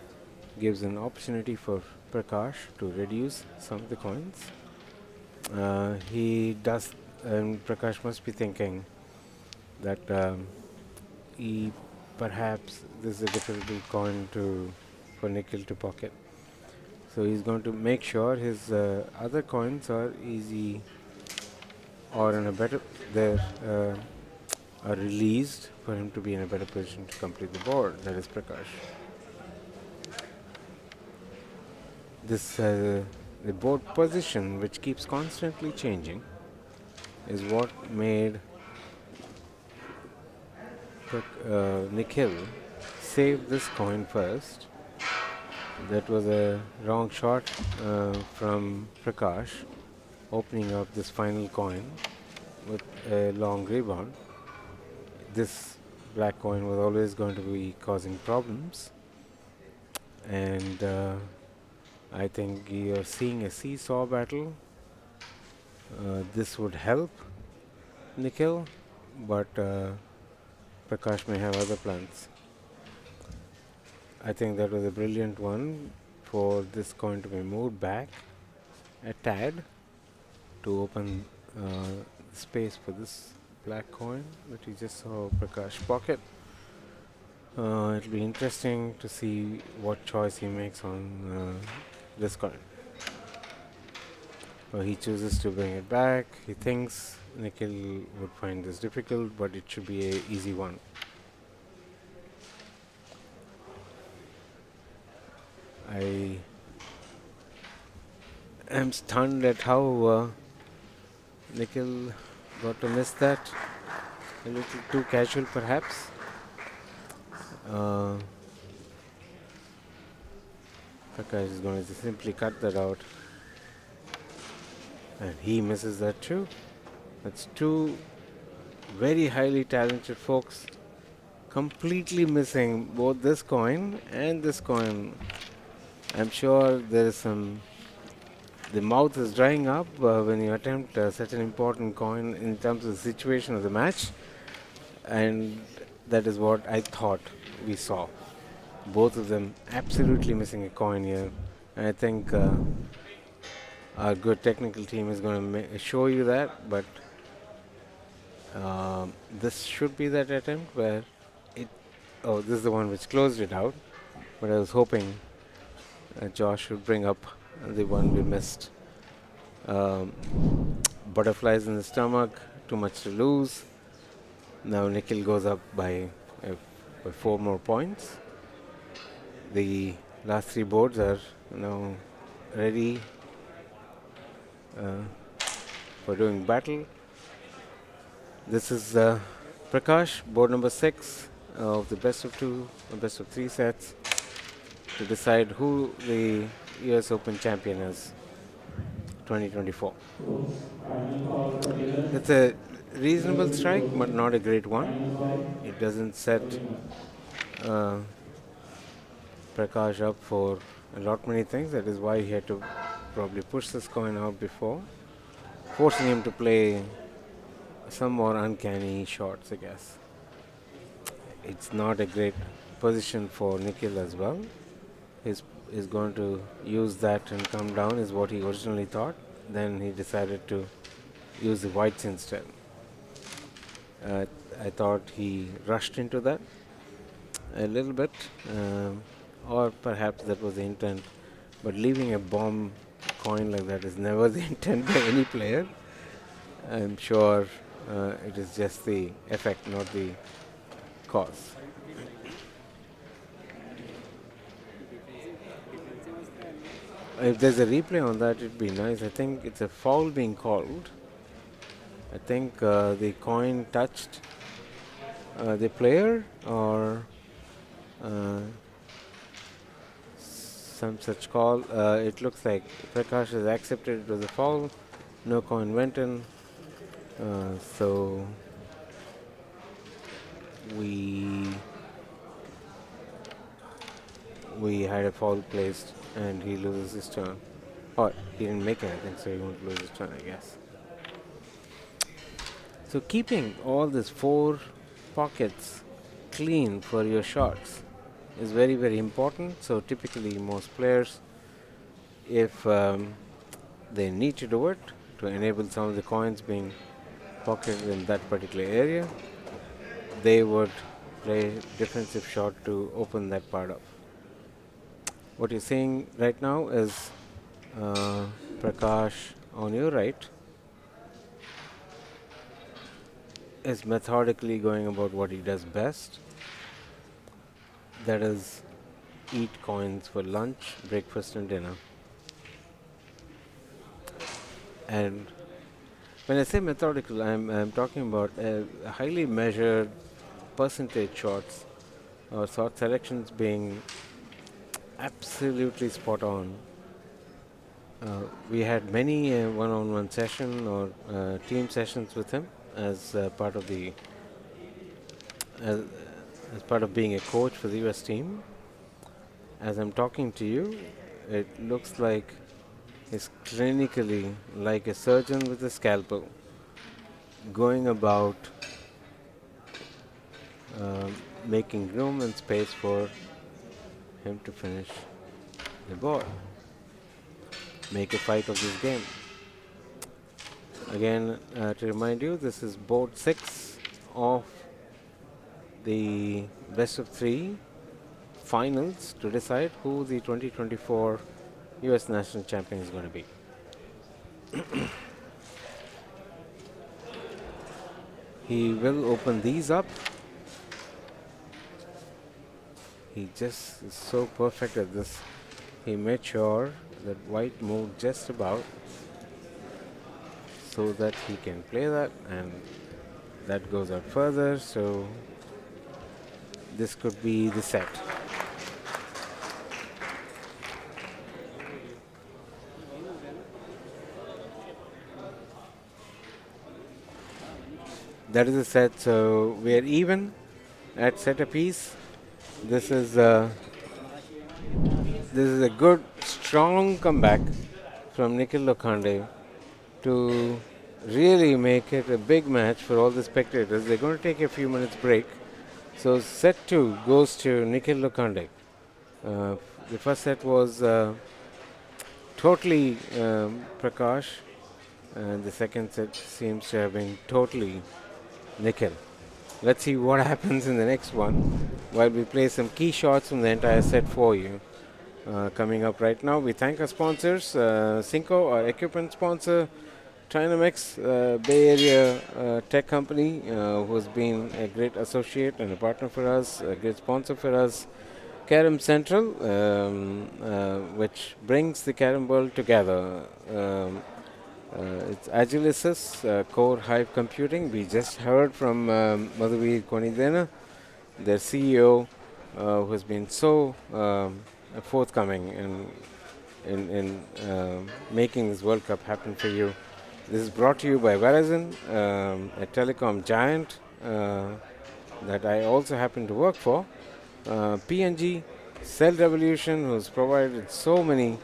[SPEAKER 3] Gives an opportunity for Prakash to reduce some of the coins. He does, and Prakash must be thinking that he perhaps this is a difficult coin for Nikhil to pocket. So he's going to make sure his other coins are easy or in a better are released for him to be in a better position to complete the board. That is Prakash. This the board position, which keeps constantly changing, is what made Nikhil save this coin first. That was a wrong shot from Prakash, opening up this final coin with a long rebound. This black coin was always going to be causing problems, and I think you're seeing a seesaw battle. This would help Nikhil, but Prakash may have other plans. I think that was a brilliant one for this coin to be moved back a tad to open space for this black coin that you just saw Prakash pocket. It'll be interesting to see what choice he makes on this coin. He chooses to bring it back. He thinks Nikhil would find this difficult, but it should be an easy one. I am stunned at how Nikhil got to miss that. A little too casual, perhaps. Prakash is going to simply cut that out. And he misses that too. That's two very highly talented folks completely missing both this coin and this coin. I'm sure there is some... The mouth is drying up when you attempt such an important coin in terms of the situation of the match. And that is what I thought we saw. Both of them absolutely missing a coin here. And I think our good technical team is going to show you that, but this should be that attempt where it... Oh, this is the one which closed it out, but I was hoping Josh would bring up the one we missed. Butterflies in the stomach, too much to lose. Now Nikhil goes up by 4 more points. The last 3 boards are now ready for doing battle. This is Prakash, board number 6 of the best of 2 or best of 3 sets to decide who the US Open champion is 2024. It's a reasonable strike, but not a great one. It doesn't set Prakash up for a lot many things. That is why he had to probably push this coin out before, forcing him to play some more uncanny shots, I guess. It's not a great position for Nikhil as well. He's going to use that and come down is what he originally thought. Then he decided to use the whites instead. I thought he rushed into that a little bit, or perhaps that was the intent. But leaving a bomb coin like that is never the intent by any player. I'm sure it is just the effect, not the cause. If there's a replay on that, it'd be nice. I think it's a foul being called. I think the coin touched the player or some such call. It looks like Prakash has accepted it was a foul. No coin went in. So we had a foul placed and he loses his turn. Or he didn't make anything, so he won't lose his turn, I guess. So keeping all these 4 pockets clean for your shots is very, very important. So typically most players, if they need to do it to enable some of the coins being pocketed in that particular area, they would play defensive shot to open that part up. What you're seeing right now is Prakash on your right is methodically going about what he does best. That is eat coins for lunch, breakfast and dinner. And when I say methodical, I'm talking about highly measured percentage shots or shot selections being absolutely spot on. We had many one-on-one session or team sessions with him as part of the as part of being a coach for the US team. As I'm talking to you, it looks like he's clinically like a surgeon with a scalpel, going about making room and space for him to finish the ball, make a fight of this game. Again, to remind you, this is board 6 of the best of 3 finals to decide who the 2024 US national champion is going to be. He will open these up. He just is so perfect at this. He made sure that white moved just about so that he can play that, and that goes out further, so this could be the set. That is a set, so we are even at set apiece. This is a good, strong comeback from Nikhil Lokhande to really make it a big match for all the spectators. They're going to take a few minutes break. So set 2 goes to Nikhil Lokhande. The first set was totally Prakash, and the second set seems to have been totally Nikhil. Let's see what happens in the next one while we play some key shots from the entire set for you. Coming up right now, we thank our sponsors, Cinco, our equipment sponsor, Trynamex, Bay Area tech company, who has been a great associate and a partner for us, a great sponsor for us. Carrom Central, which brings the Carrom world together. It's Agilisis, Core Hive Computing. We just heard from Madhuvir Konidena, their CEO, who has been so forthcoming in making this World Cup happen for you. This is brought to you by Verizon, a telecom giant that I also happen to work for. P&G, Cell Revolution, who's provided so many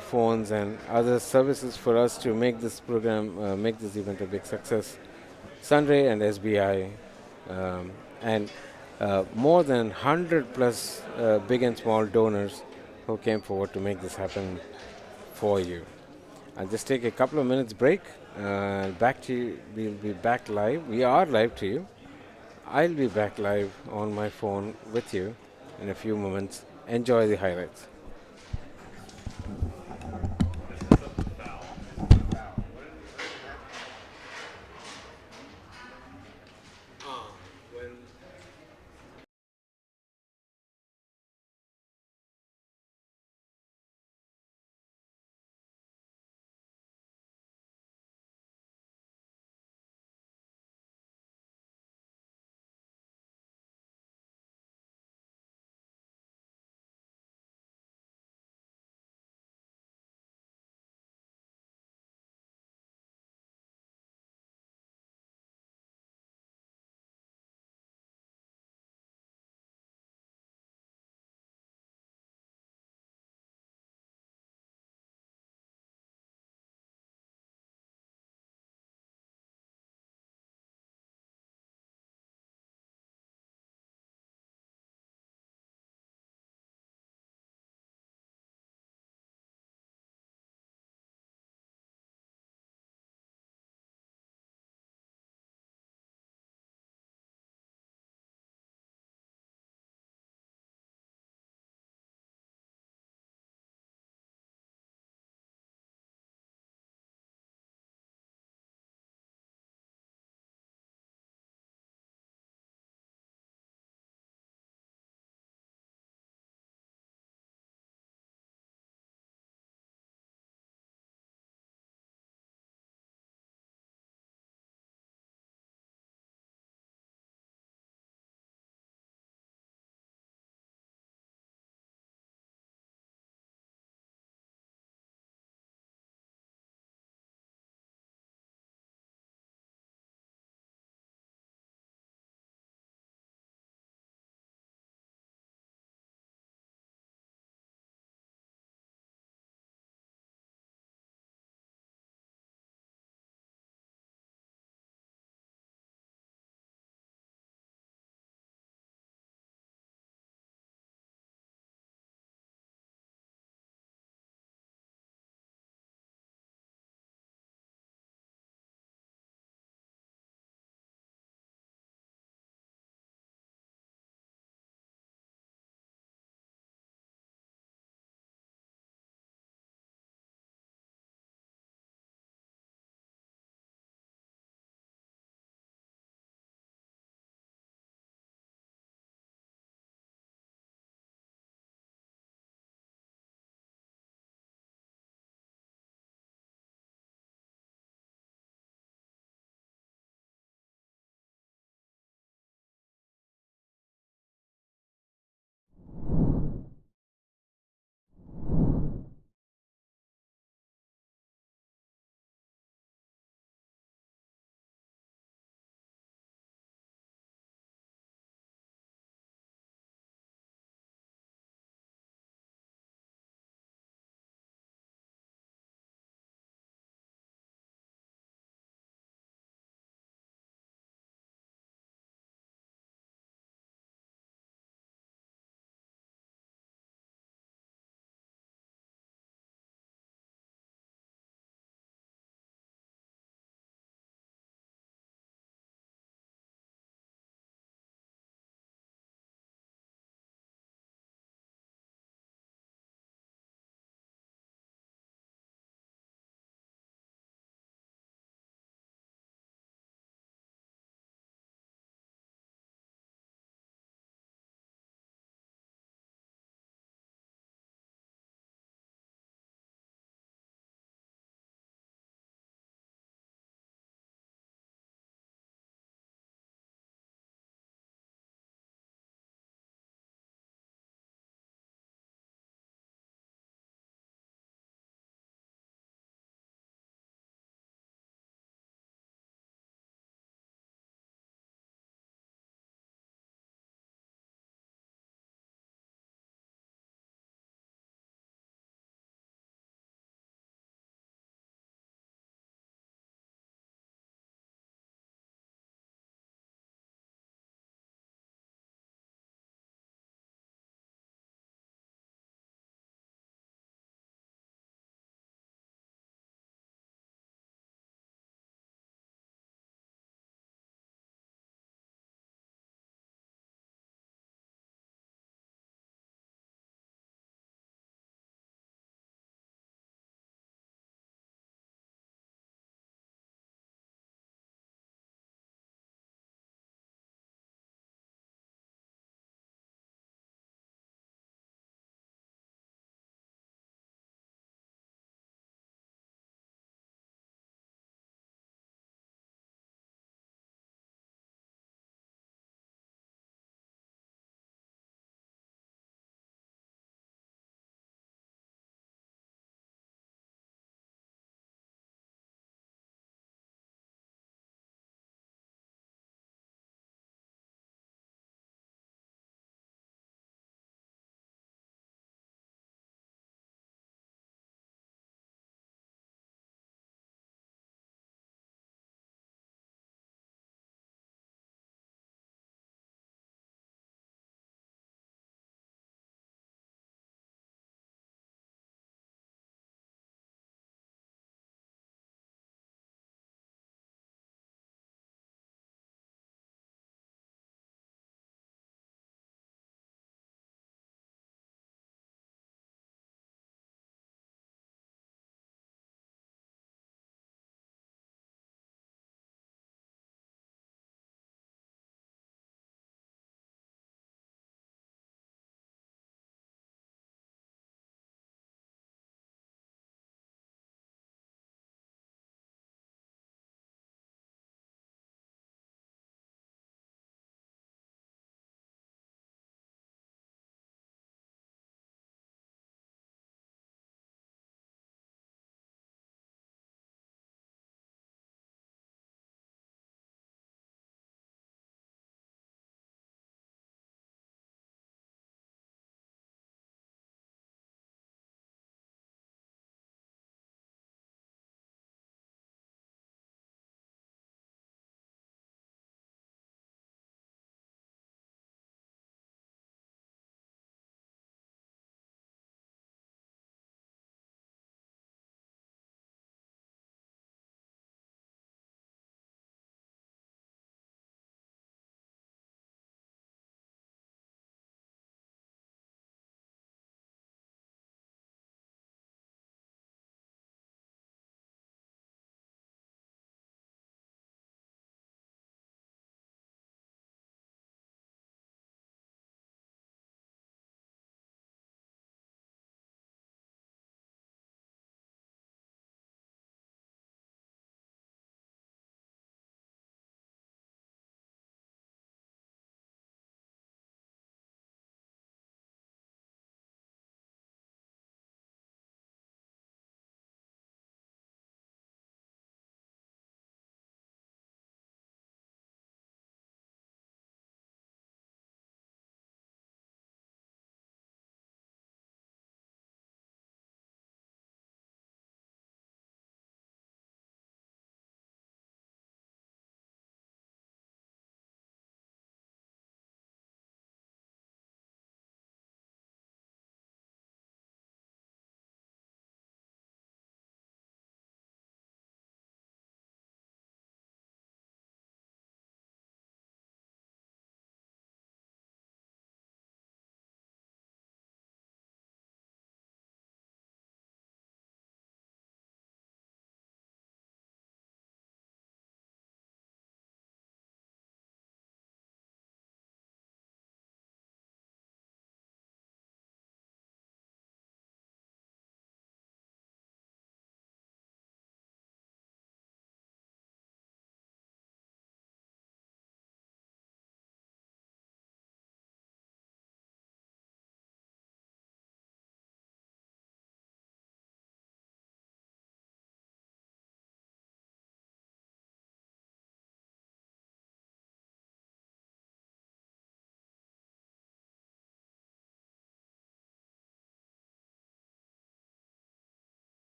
[SPEAKER 3] phones and other services for us to make this program, make this event a big success. Sunray and SBI, and more than 100 plus big and small donors who came forward to make this happen for you. I'll just take a couple of minutes break. Back to you. We'll be back live. We are live to you. I'll be back live on my phone with you in a few moments. Enjoy the highlights.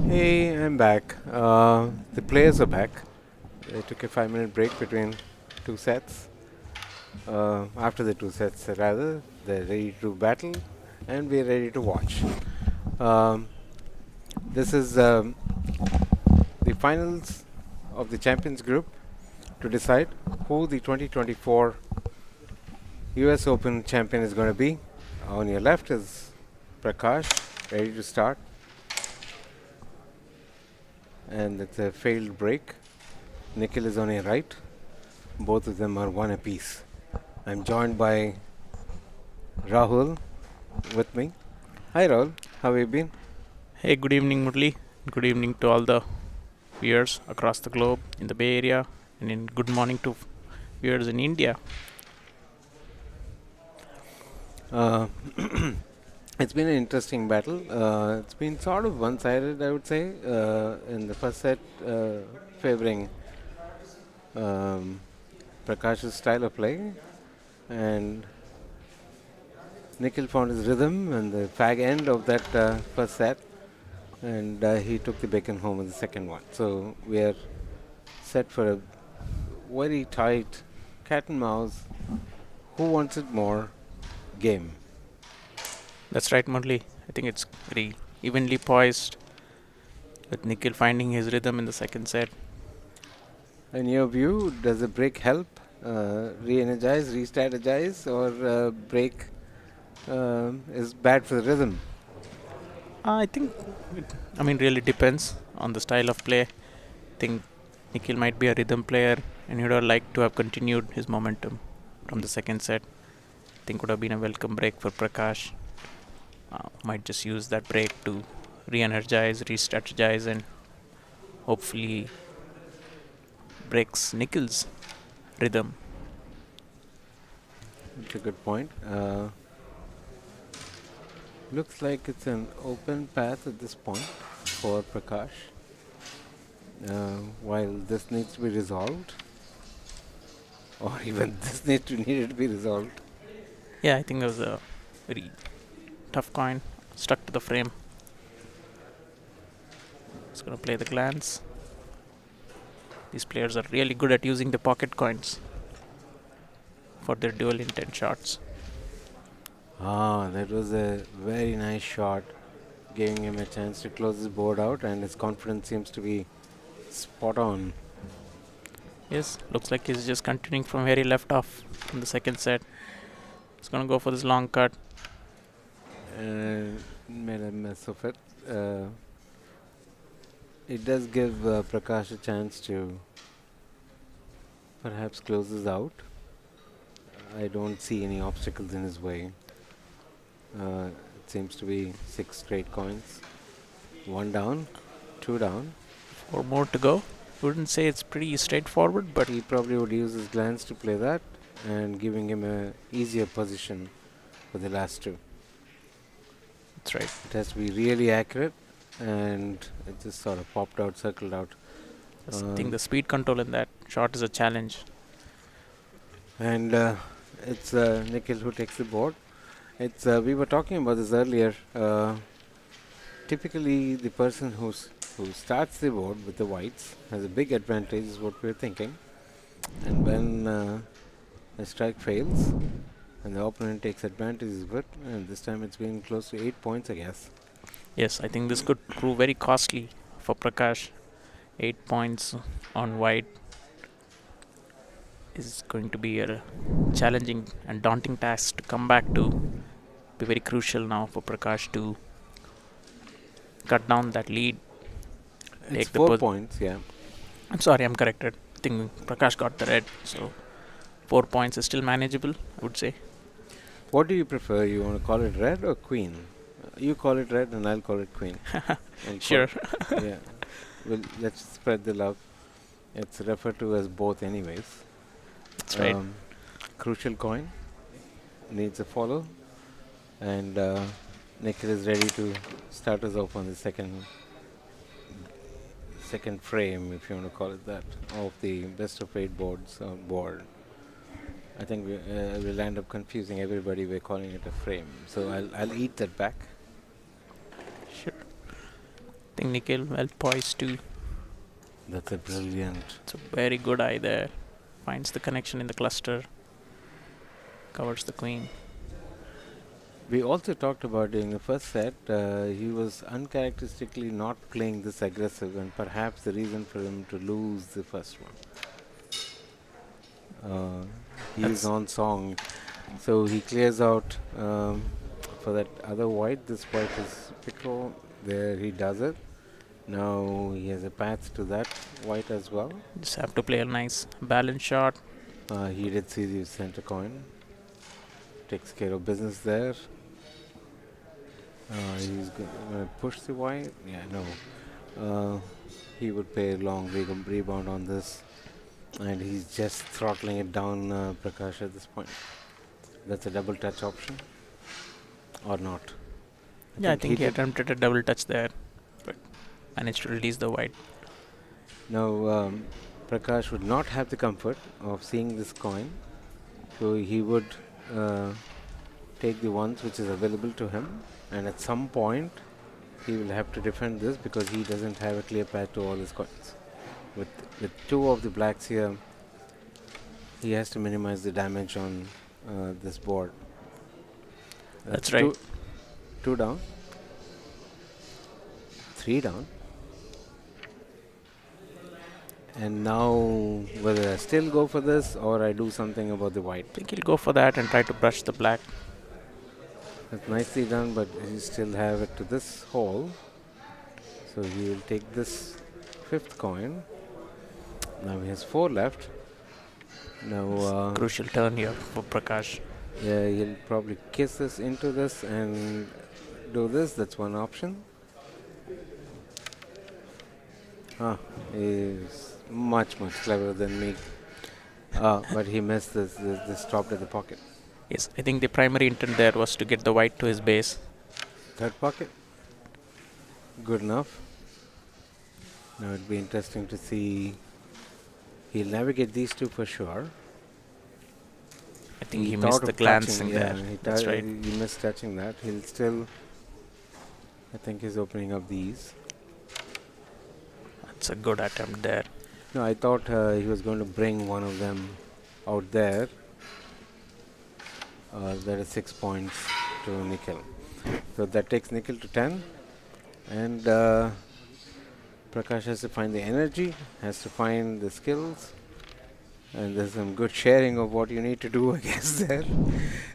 [SPEAKER 3] Hey, I'm back. The players are back. They took a 5 minute break between two sets. After the two sets, rather, they're ready to battle and we're ready to watch. Um, this is the finals of the Champions Group to decide who the 2024 US Open champion is going to be. On your left is Prakash, ready to start. And it's a failed break. Nikhil is on your right. Both of them are one apiece. I'm joined by Rahul with me. Hi Rahul, how have you been?
[SPEAKER 5] Hey, good evening, Murli. Good evening to all the viewers across the globe in the Bay Area, and good morning to viewers in India.
[SPEAKER 3] It's been an interesting battle. It's been sort of one-sided, I would say, in the first set, favoring Prakash's style of play, and Nikhil found his rhythm in the fag end of that first set, and he took the bacon home in the second one. So we are set for a very tight cat and mouse, who wants it more game.
[SPEAKER 5] That's right, Murli. I think it's very evenly poised, with Nikhil finding his rhythm in the second set.
[SPEAKER 3] In your view, does a break help re-energize, re-strategize, or break is bad for the rhythm?
[SPEAKER 5] I think, really depends on the style of play. I think Nikhil might be a rhythm player, and he would have liked to have continued his momentum from the second set. I think would have been a welcome break for Prakash. Might just use that break to re-energize, re-strategize, and hopefully breaks Nikhil's rhythm.
[SPEAKER 3] That's a good point. Looks like it's an open path at this point for Prakash. While this needs to be resolved, or even this needed to be resolved.
[SPEAKER 5] Yeah, I think that was a very tough coin, stuck to the frame. It's gonna play the glance. These players are really good at using the pocket coins for their dual intent shots.
[SPEAKER 3] That was a very nice shot, giving him a chance to close his board out, and his confidence seems to be spot on.
[SPEAKER 5] Yes, looks like he's just continuing from where he left off in the second set. He's gonna go for this long cut.
[SPEAKER 3] Made a mess of it. It does give Prakash a chance to perhaps close this out. I don't see any obstacles in his way. It seems to be 6 straight coins. 1 down, 2 down.
[SPEAKER 5] 4 more to go. Wouldn't say it's pretty straightforward, but
[SPEAKER 3] He probably would use his glance to play that, and giving him a easier position for the last 2.
[SPEAKER 5] that's right.
[SPEAKER 3] It has to be really accurate, and it just sort of popped out, circled out.
[SPEAKER 5] I think the speed control in that shot is a challenge.
[SPEAKER 3] And it's Nikhil who takes the board. It's we were talking about this earlier. Typically, the person who starts the board with the whites has a big advantage, is what we're thinking. And when a strike fails, and the opponent takes advantage of it, and this time it's been close to 8 points, I guess.
[SPEAKER 5] Yes, I think this could prove very costly for Prakash. 8 points on white is going to be a challenging and daunting task to come back to. Be very crucial now for Prakash to cut down that lead.
[SPEAKER 3] It's
[SPEAKER 5] Take the
[SPEAKER 3] 4 points, yeah.
[SPEAKER 5] I'm sorry, I'm corrected. I think Prakash got the red, so 4 points is still manageable, I would say.
[SPEAKER 3] What do you prefer? You want to call it red or queen? You call it red, and I'll call it queen. And
[SPEAKER 5] Sure.
[SPEAKER 3] yeah. Well, let's spread the love. It's referred to as both, anyways.
[SPEAKER 5] That's right.
[SPEAKER 3] Crucial coin needs a follow, and Nikhil is ready to start us off on the second frame, if you want to call it that, of the best of 8 boards on board. I think we'll end up confusing everybody by calling it a frame. So I'll eat that back.
[SPEAKER 5] Sure. think Nikhil well poised too.
[SPEAKER 3] That's a brilliant.
[SPEAKER 5] It's a very good eye there. Finds the connection in the cluster. Covers the queen.
[SPEAKER 3] We also talked about in the first set, he was uncharacteristically not playing this aggressive, and perhaps the reason for him to lose the first one. He is on song, so he clears out for that other white. This white is pickle. There he does it. Now he has a path to that white as well.
[SPEAKER 5] Just have to play a nice balance shot.
[SPEAKER 3] He did see the center coin. Takes care of business there. He's going to push the white. Yeah, no. He would play a long rebound on this. And he's just throttling it down, Prakash, at this point. That's a double touch option. Or not.
[SPEAKER 5] I think he attempted a double touch there. But managed to release the white.
[SPEAKER 3] Now, Prakash would not have the comfort of seeing this coin. So he would take the ones which is available to him. And at some point, he will have to defend this because he doesn't have a clear path to all his coins. With two of the blacks here, he has to minimize the damage on this board.
[SPEAKER 5] That's right.
[SPEAKER 3] Two down. 3 down. And now, whether I still go for this or I do something about the white.
[SPEAKER 5] I think he'll go for that and try to brush the black.
[SPEAKER 3] That's nicely done, but he still have it to this hole. So he will take this 5th coin. Now he has 4 left. Now
[SPEAKER 5] crucial turn here for Prakash.
[SPEAKER 3] Yeah, he'll probably kiss this into this and do this. That's one option. He's much cleverer than me. But he missed this. This stopped at the pocket.
[SPEAKER 5] Yes, I think the primary intent there was to get the white to his base.
[SPEAKER 3] 3rd pocket. Good enough. Now it'd be interesting to see. He'll navigate these two for sure.
[SPEAKER 5] I think he missed the glancing there. That's right.
[SPEAKER 3] He missed touching that. He'll still. I think he's opening up these.
[SPEAKER 5] That's a good attempt there.
[SPEAKER 3] No, I thought he was going to bring one of them out there. That is 6 points to Nikhil. So that takes Nikhil to 10. And Prakash has to find the energy, has to find the skills. And there's some good sharing of what you need to do, I guess, there.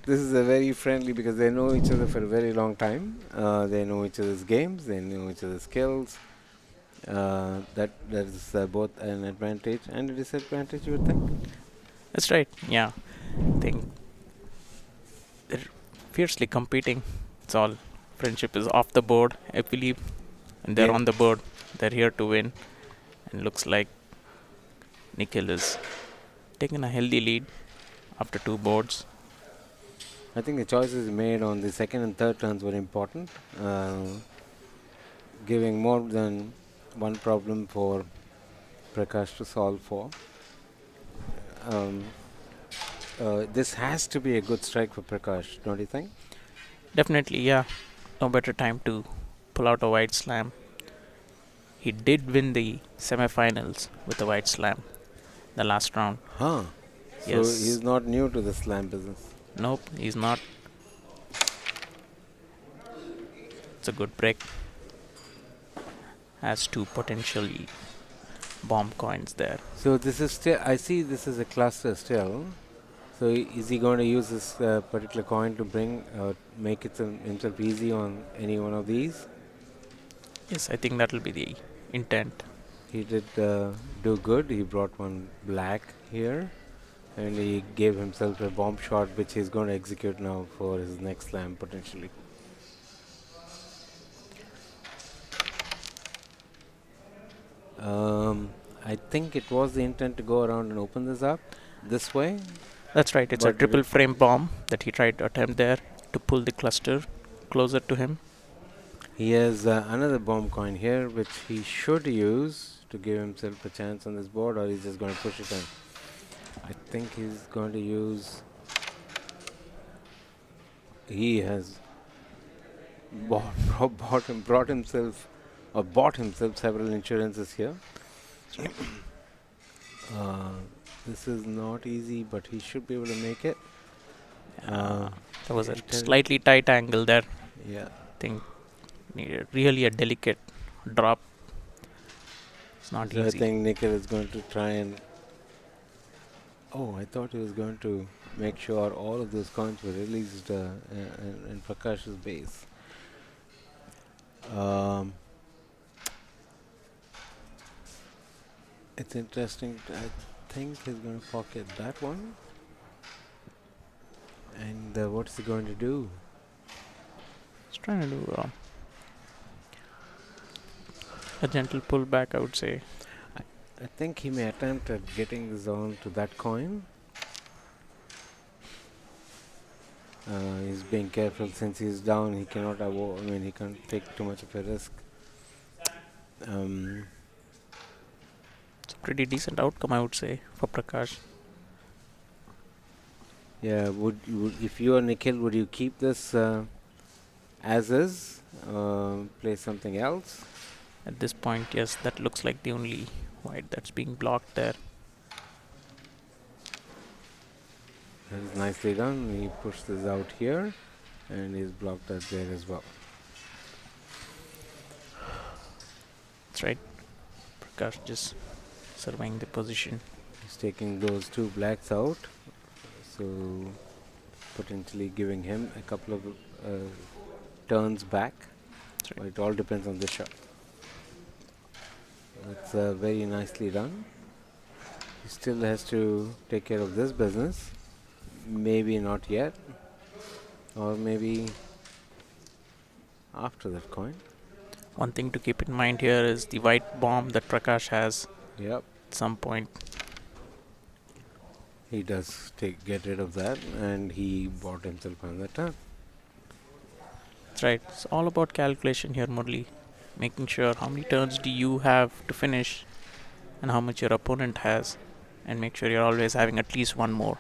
[SPEAKER 3] This is a very friendly because they know each other for a very long time. They know each other's games, they know each other's skills. That is both an advantage and a disadvantage, you would think.
[SPEAKER 5] That's right, yeah. I think they're fiercely competing. It's all friendship is off the board, I believe. And they're on the board. They're here to win. And looks like Nikhil is taking a healthy lead after 2 boards.
[SPEAKER 3] I think the choices made on the 2nd and 3rd turns were important. Giving more than one problem for Prakash to solve for. This has to be a good strike for Prakash, don't you think?
[SPEAKER 5] Definitely, yeah. No better time to pull out a white slam. He did win the semifinals with a white slam the last round.
[SPEAKER 3] Huh.
[SPEAKER 5] Yes.
[SPEAKER 3] So he's not new to the slam business.
[SPEAKER 5] Nope, he's not. It's a good break. Has 2 potentially bomb coins there.
[SPEAKER 3] So this is still, I see this is a cluster still. So is he going to use this particular coin to bring, make it himself easy on any one of these?
[SPEAKER 5] Yes, I think that will be the intent.
[SPEAKER 3] He did do good. He brought one black here. And he gave himself a bomb shot which he's going to execute now for his next slam potentially. I think it was the intent to go around and open this up this way.
[SPEAKER 5] That's right, it's a triple frame bomb that he tried to attempt there to pull the cluster closer to him.
[SPEAKER 3] He has another bomb coin here which he should use to give himself a chance on this board, or he's just going to push it in. I think he's going to use. He has brought himself or bought himself several insurances here. This is not easy, but he should be able to make it.
[SPEAKER 5] There was a
[SPEAKER 3] it has-
[SPEAKER 5] slightly tight angle there.
[SPEAKER 3] Yeah.
[SPEAKER 5] I think needed really a delicate drop. It's not
[SPEAKER 3] So I
[SPEAKER 5] easy.
[SPEAKER 3] think Nikhil is going to try and. Oh, I thought he was going to make sure all of those coins were released in Prakash's base. It's interesting. I think he's going to pocket that one. And what's he going to do?
[SPEAKER 5] Just trying to do a gentle pullback, I would say.
[SPEAKER 3] I think he may attempt at getting this on to that coin. He's being careful since he's down. He cannot he can't take too much of a risk.
[SPEAKER 5] It's a pretty decent outcome, I would say, for Prakash.
[SPEAKER 3] Yeah, would if you are Nikhil, would you keep this as is? Play something else?
[SPEAKER 5] At this point, yes, that looks like the only white that's being blocked there.
[SPEAKER 3] That is nicely done. He pushed this out here, and he's blocked that there as well.
[SPEAKER 5] That's right. Prakash just surveying the position.
[SPEAKER 3] He's taking those two blacks out, so potentially giving him a couple of turns back.
[SPEAKER 5] That's
[SPEAKER 3] But it all depends on the shot. That's very nicely done. He still has to take care of this business. Maybe not yet, or maybe after that coin.
[SPEAKER 5] One thing to keep in mind here is the white bomb that Prakash has
[SPEAKER 3] Yep,
[SPEAKER 5] at some point.
[SPEAKER 3] he does get rid of that, and he bought himself another turn.
[SPEAKER 5] That's right. It's all about calculation here, Murli. Making sure how many turns do you have to finish and how much your opponent has, and make sure you're always having at least one more.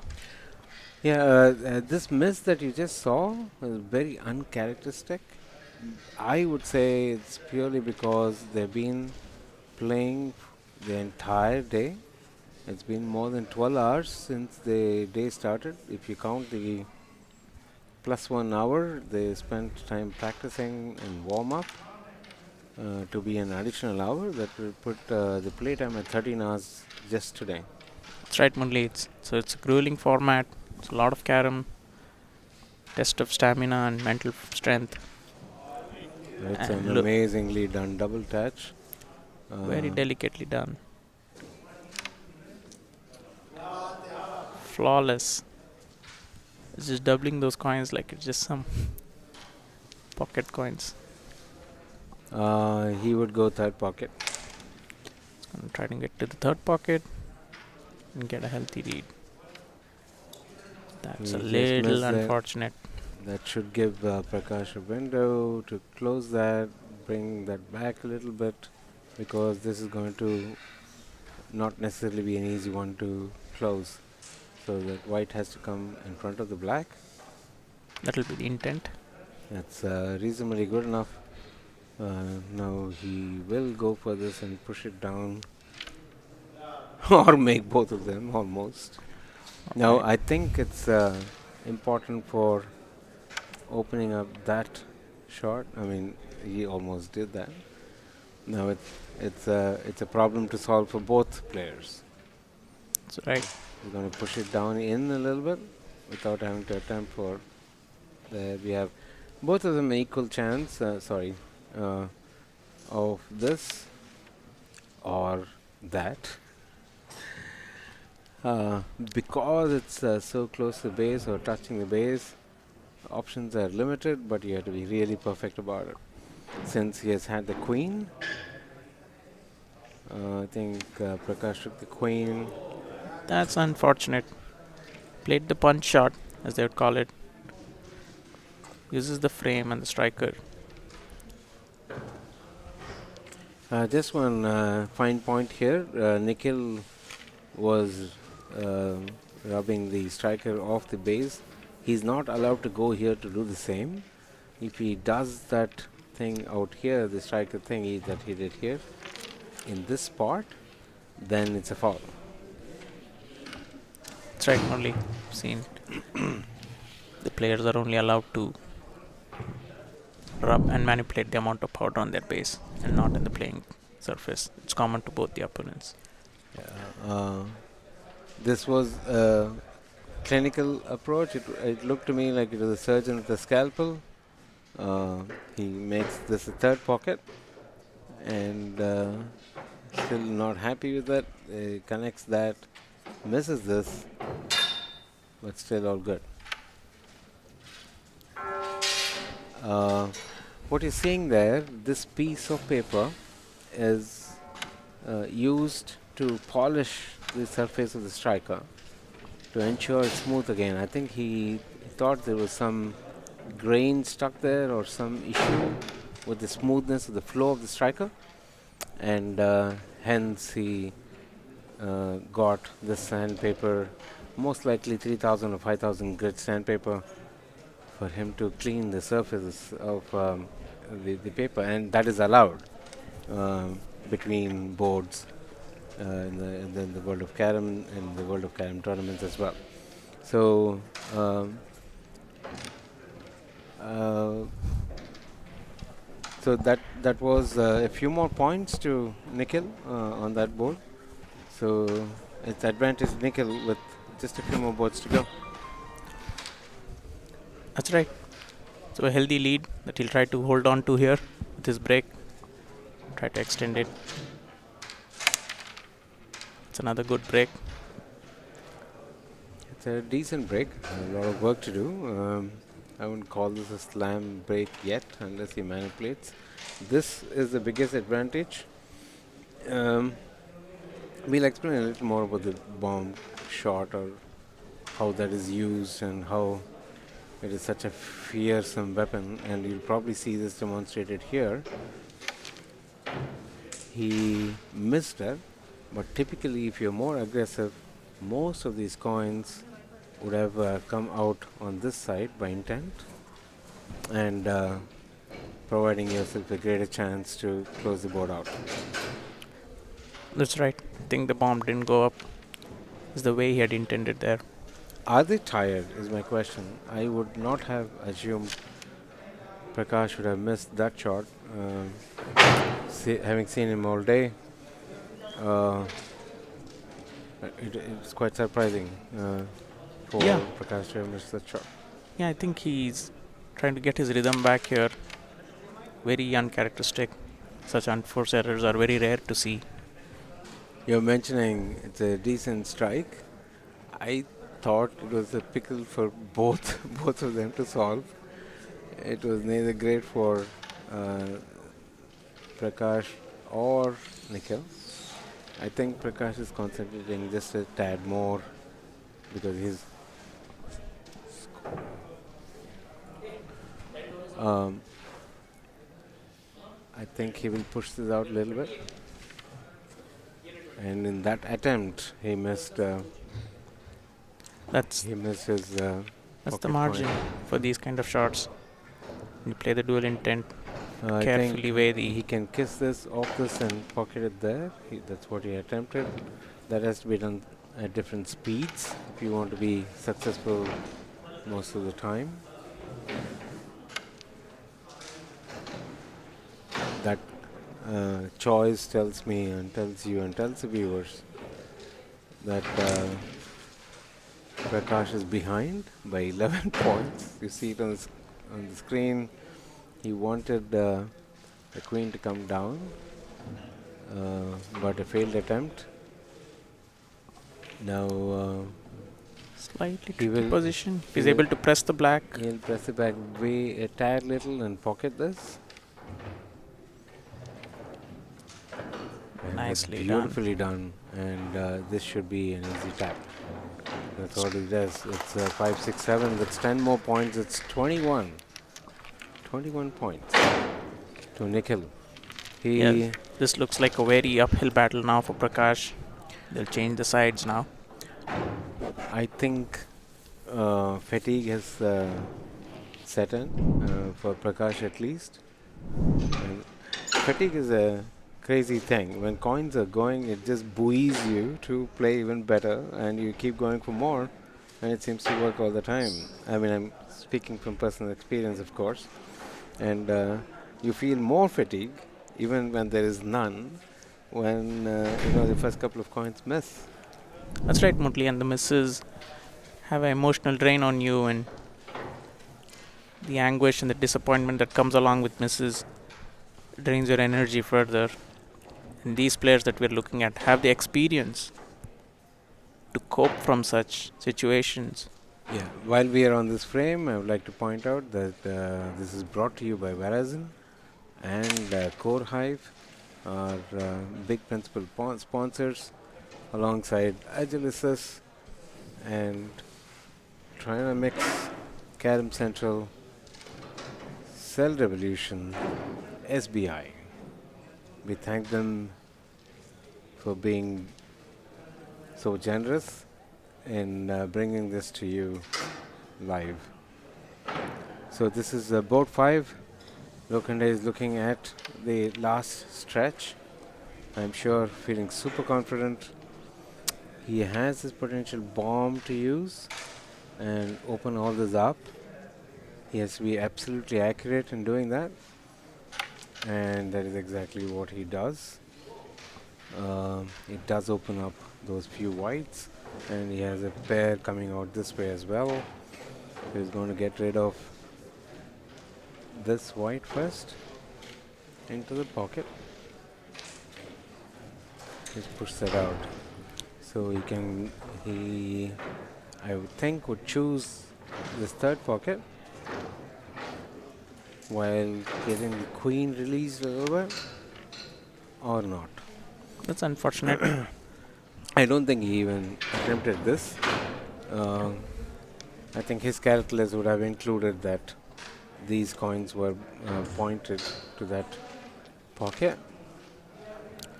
[SPEAKER 3] Yeah, this miss that you just saw is very uncharacteristic. I would say it's purely because they've been playing the entire day. It's been more than 12 hours since the day started. If you count the +1 hour, they spent time practicing and warm up to be an additional hour. That will put the playtime at 13 hours just today.
[SPEAKER 5] That's right, Murli. So it's a grueling format. It's a lot of Carrom, test of stamina and mental strength.
[SPEAKER 3] It's
[SPEAKER 5] And
[SPEAKER 3] an
[SPEAKER 5] look-
[SPEAKER 3] amazingly done double touch.
[SPEAKER 5] Very delicately done. Flawless. It's just doubling those coins like it's just some pocket coins.
[SPEAKER 3] He would go third pocket.
[SPEAKER 5] I'm trying to get to the third pocket and get a healthy lead. That's
[SPEAKER 3] He
[SPEAKER 5] a
[SPEAKER 3] just
[SPEAKER 5] little
[SPEAKER 3] missed there.
[SPEAKER 5] unfortunate.
[SPEAKER 3] That should give Prakash a window to close that, bring that back a little bit, because this is going to not necessarily be an easy one to close. So that white has to come in front of the black.
[SPEAKER 5] That'll be the intent.
[SPEAKER 3] That's reasonably good enough. Now he will go for this and push it down, or make both of them almost. Now
[SPEAKER 5] Alright.
[SPEAKER 3] I think it's important for opening up that shot. I mean, he almost did that. Now it's a problem to solve for both players.
[SPEAKER 5] That's right.
[SPEAKER 3] We're going to push it down in a little bit without having to attempt for. There we have both of them equal chance. Of this or that. Because it's so close to the base or touching the base, options are limited, but you have to be really perfect about it. Since he has had the queen, I think Prakash took the queen.
[SPEAKER 5] That's unfortunate. Played the punch shot, as they would call it. Uses the frame and the striker.
[SPEAKER 3] Just one fine point here. Nikhil was rubbing the striker off the base. He's not allowed to go here to do the same. If he does that thing out here, the striker thing that he did here, in this spot, then it's a foul.
[SPEAKER 5] That's right. Only seen the players are only allowed to rub and manipulate the amount of powder on their base and not in the playing surface. It's common to both the opponents.
[SPEAKER 3] This was a clinical approach. It looked to me like it was a surgeon with a scalpel. He makes this a third pocket, and still not happy with that. Connects that, misses this, but still all good. What you're seeing there, this piece of paper is used to polish the surface of the striker to ensure it's smooth again. I think he thought there was some grain stuck there or some issue with the smoothness of the flow of the striker, and hence he got this sandpaper, most likely 3000 or 5000 grit sandpaper, for him to clean the surfaces of the paper, and that is allowed between boards in the world of Carrom and the world of Carrom tournaments as well. So so that was a few more points to Nikhil on that board. So it's advantage Nikhil with just a few more boards to go.
[SPEAKER 5] That's right. So a healthy lead that he'll try to hold on to here with his break. Try to extend it. It's another good break.
[SPEAKER 3] It's a decent break. A lot of work to do. I wouldn't call this a slam break yet unless he manipulates. This is the biggest advantage. We'll explain a little more about the bomb shot or how that is used and how it is such a fearsome weapon, and you'll probably see this demonstrated here. He missed it, but typically if you're more aggressive, most of these coins would have come out on this side by intent, and providing yourself a greater chance to close the board out.
[SPEAKER 5] That's right. I think the bomb didn't go up. It's the way he had intended there.
[SPEAKER 3] Are they tired is my question. I would not have assumed Prakash would have missed that shot. Having seen him all day, it's quite surprising for Prakash to have missed that shot.
[SPEAKER 5] Yeah, I think he's trying to get his rhythm back here. Very uncharacteristic. Such unforced errors are very rare to see.
[SPEAKER 3] You're mentioning it's a decent strike. I thought it was a pickle for both of them to solve. It was neither great for Prakash or Nikhil. I think Prakash is concentrating just a tad more because he's I think he will push this out a little bit, and in that attempt he missed.
[SPEAKER 5] That's
[SPEAKER 3] his.
[SPEAKER 5] That's the margin for these kind of shots. You play the dual intent
[SPEAKER 3] I
[SPEAKER 5] carefully.
[SPEAKER 3] think
[SPEAKER 5] Weigh
[SPEAKER 3] he
[SPEAKER 5] the
[SPEAKER 3] can kiss this off this and pocket it there. That's what he attempted. That has to be done at different speeds if you want to be successful most of the time. That choice tells me and tells you and tells the viewers that Prakash is behind by 11 points. You see it on the screen. He wanted the queen to come down, but a failed attempt. Now
[SPEAKER 5] slightly
[SPEAKER 3] he
[SPEAKER 5] tricky
[SPEAKER 3] will-
[SPEAKER 5] position.
[SPEAKER 3] he
[SPEAKER 5] He's
[SPEAKER 3] will-
[SPEAKER 5] able to press the black.
[SPEAKER 3] he'll press it back way a tad little and pocket this. And that's
[SPEAKER 5] Nicely done.
[SPEAKER 3] beautifully done. And this should be an easy tap. That's what he does. It's 5, 6, 7. That's 10 more points. It's 21. 21 points to Nikhil.
[SPEAKER 5] Yes. This looks like a very uphill battle now for Prakash. They'll change the sides now.
[SPEAKER 3] I think fatigue has set in for Prakash at least. And fatigue is a crazy thing. When coins are going, it just buoys you to play even better, and you keep going for more, and it seems to work all the time. I mean, I'm speaking from personal experience, of course, and you feel more fatigue even when there is none, when the first couple of coins miss.
[SPEAKER 5] That's right, Mutli, and the misses have an emotional drain on you, and the anguish and the disappointment that comes along with misses drains your energy further. And these players that we're looking at have the experience to cope from such situations.
[SPEAKER 3] Yeah. While we are on this frame, I would like to point out that this is brought to you by Verizon and Core Hive, our big principal sponsors, alongside Agilicis and Trinamix, Carrom Central, Cell Revolution, SBI. We thank them for being so generous in bringing this to you live. So this is board 5. Lokanda is looking at the last stretch. I'm sure feeling super confident. He has his potential bomb to use and open all this up. He has to be absolutely accurate in doing that, and that is exactly what he does. It does open up those few whites, and he has a pair coming out this way as well. He's going to get rid of this white first into the pocket. Just push that out. So he I would think would choose this third pocket while getting the queen released a little bit, or not.
[SPEAKER 5] That's unfortunate.
[SPEAKER 3] I don't think he even attempted this. I think his calculus would have included that these coins were pointed to that pocket.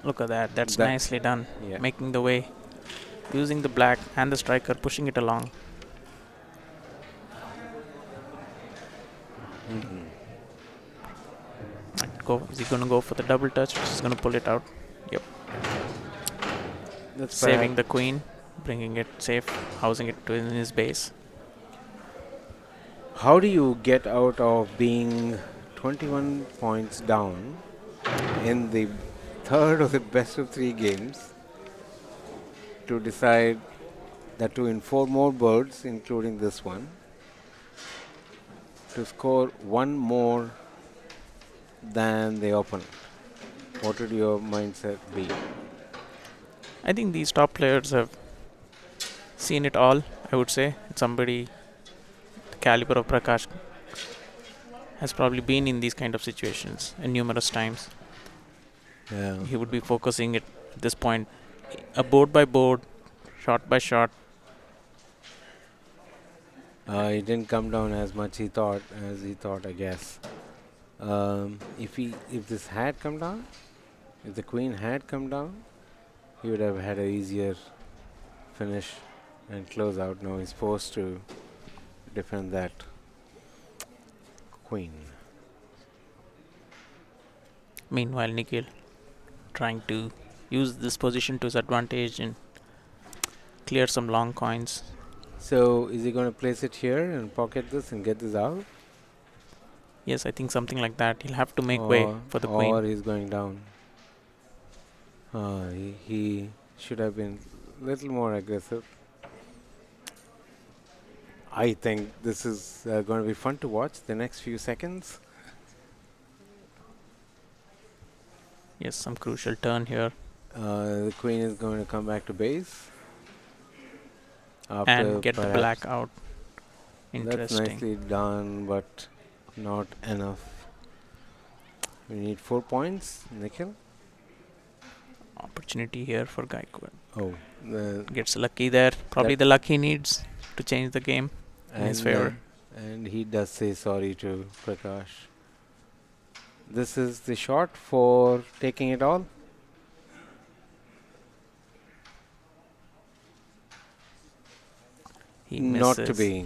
[SPEAKER 5] Look at that. That's
[SPEAKER 3] That-
[SPEAKER 5] nicely done.
[SPEAKER 3] Yeah.
[SPEAKER 5] Making the way. Using the black and the striker, pushing it along.
[SPEAKER 3] Mhm.
[SPEAKER 5] Is he going to go for the double touch? He's going to pull it out. Yep.
[SPEAKER 3] That's
[SPEAKER 5] Saving the queen, bringing it safe, housing it in his base.
[SPEAKER 3] How do you get out of being 21 points down in the third of the best of 3 games to decide that in 4 more birds, including this one, to score 1 more than the opponent? What would your mindset be?
[SPEAKER 5] I think these top players have seen it all, I would say. Somebody the caliber of Prakash has probably been in these kind of situations numerous times.
[SPEAKER 3] Yeah.
[SPEAKER 5] He would be focusing it at this point, board by board, shot by shot.
[SPEAKER 3] It didn't come down as much he thought, I guess. If this had come down, if the queen had come down, he would have had an easier finish and close out. Now he's forced to defend that queen.
[SPEAKER 5] Meanwhile, Nikhil trying to use this position to his advantage and clear some long coins.
[SPEAKER 3] So is he going to place it here and pocket this and get this out?
[SPEAKER 5] Yes, I think something like that. He'll have to make way for the
[SPEAKER 3] Or
[SPEAKER 5] queen.
[SPEAKER 3] he's going down. He should have been a little more aggressive. I think this is going to be fun to watch the next few seconds.
[SPEAKER 5] Yes, some crucial turn here.
[SPEAKER 3] The queen is going to come back to base. After
[SPEAKER 5] And get the
[SPEAKER 3] perhaps-
[SPEAKER 5] black out.
[SPEAKER 3] That's
[SPEAKER 5] Interesting.
[SPEAKER 3] nicely done, but not enough. We need 4 points, Nikhil.
[SPEAKER 5] Opportunity here for Gaikwad.
[SPEAKER 3] Oh,
[SPEAKER 5] Gets lucky there. Probably the luck he needs to change the game in his favor.
[SPEAKER 3] And he does say sorry to Prakash. This is the shot for taking it all.
[SPEAKER 5] He
[SPEAKER 3] Not
[SPEAKER 5] misses.
[SPEAKER 3] to be.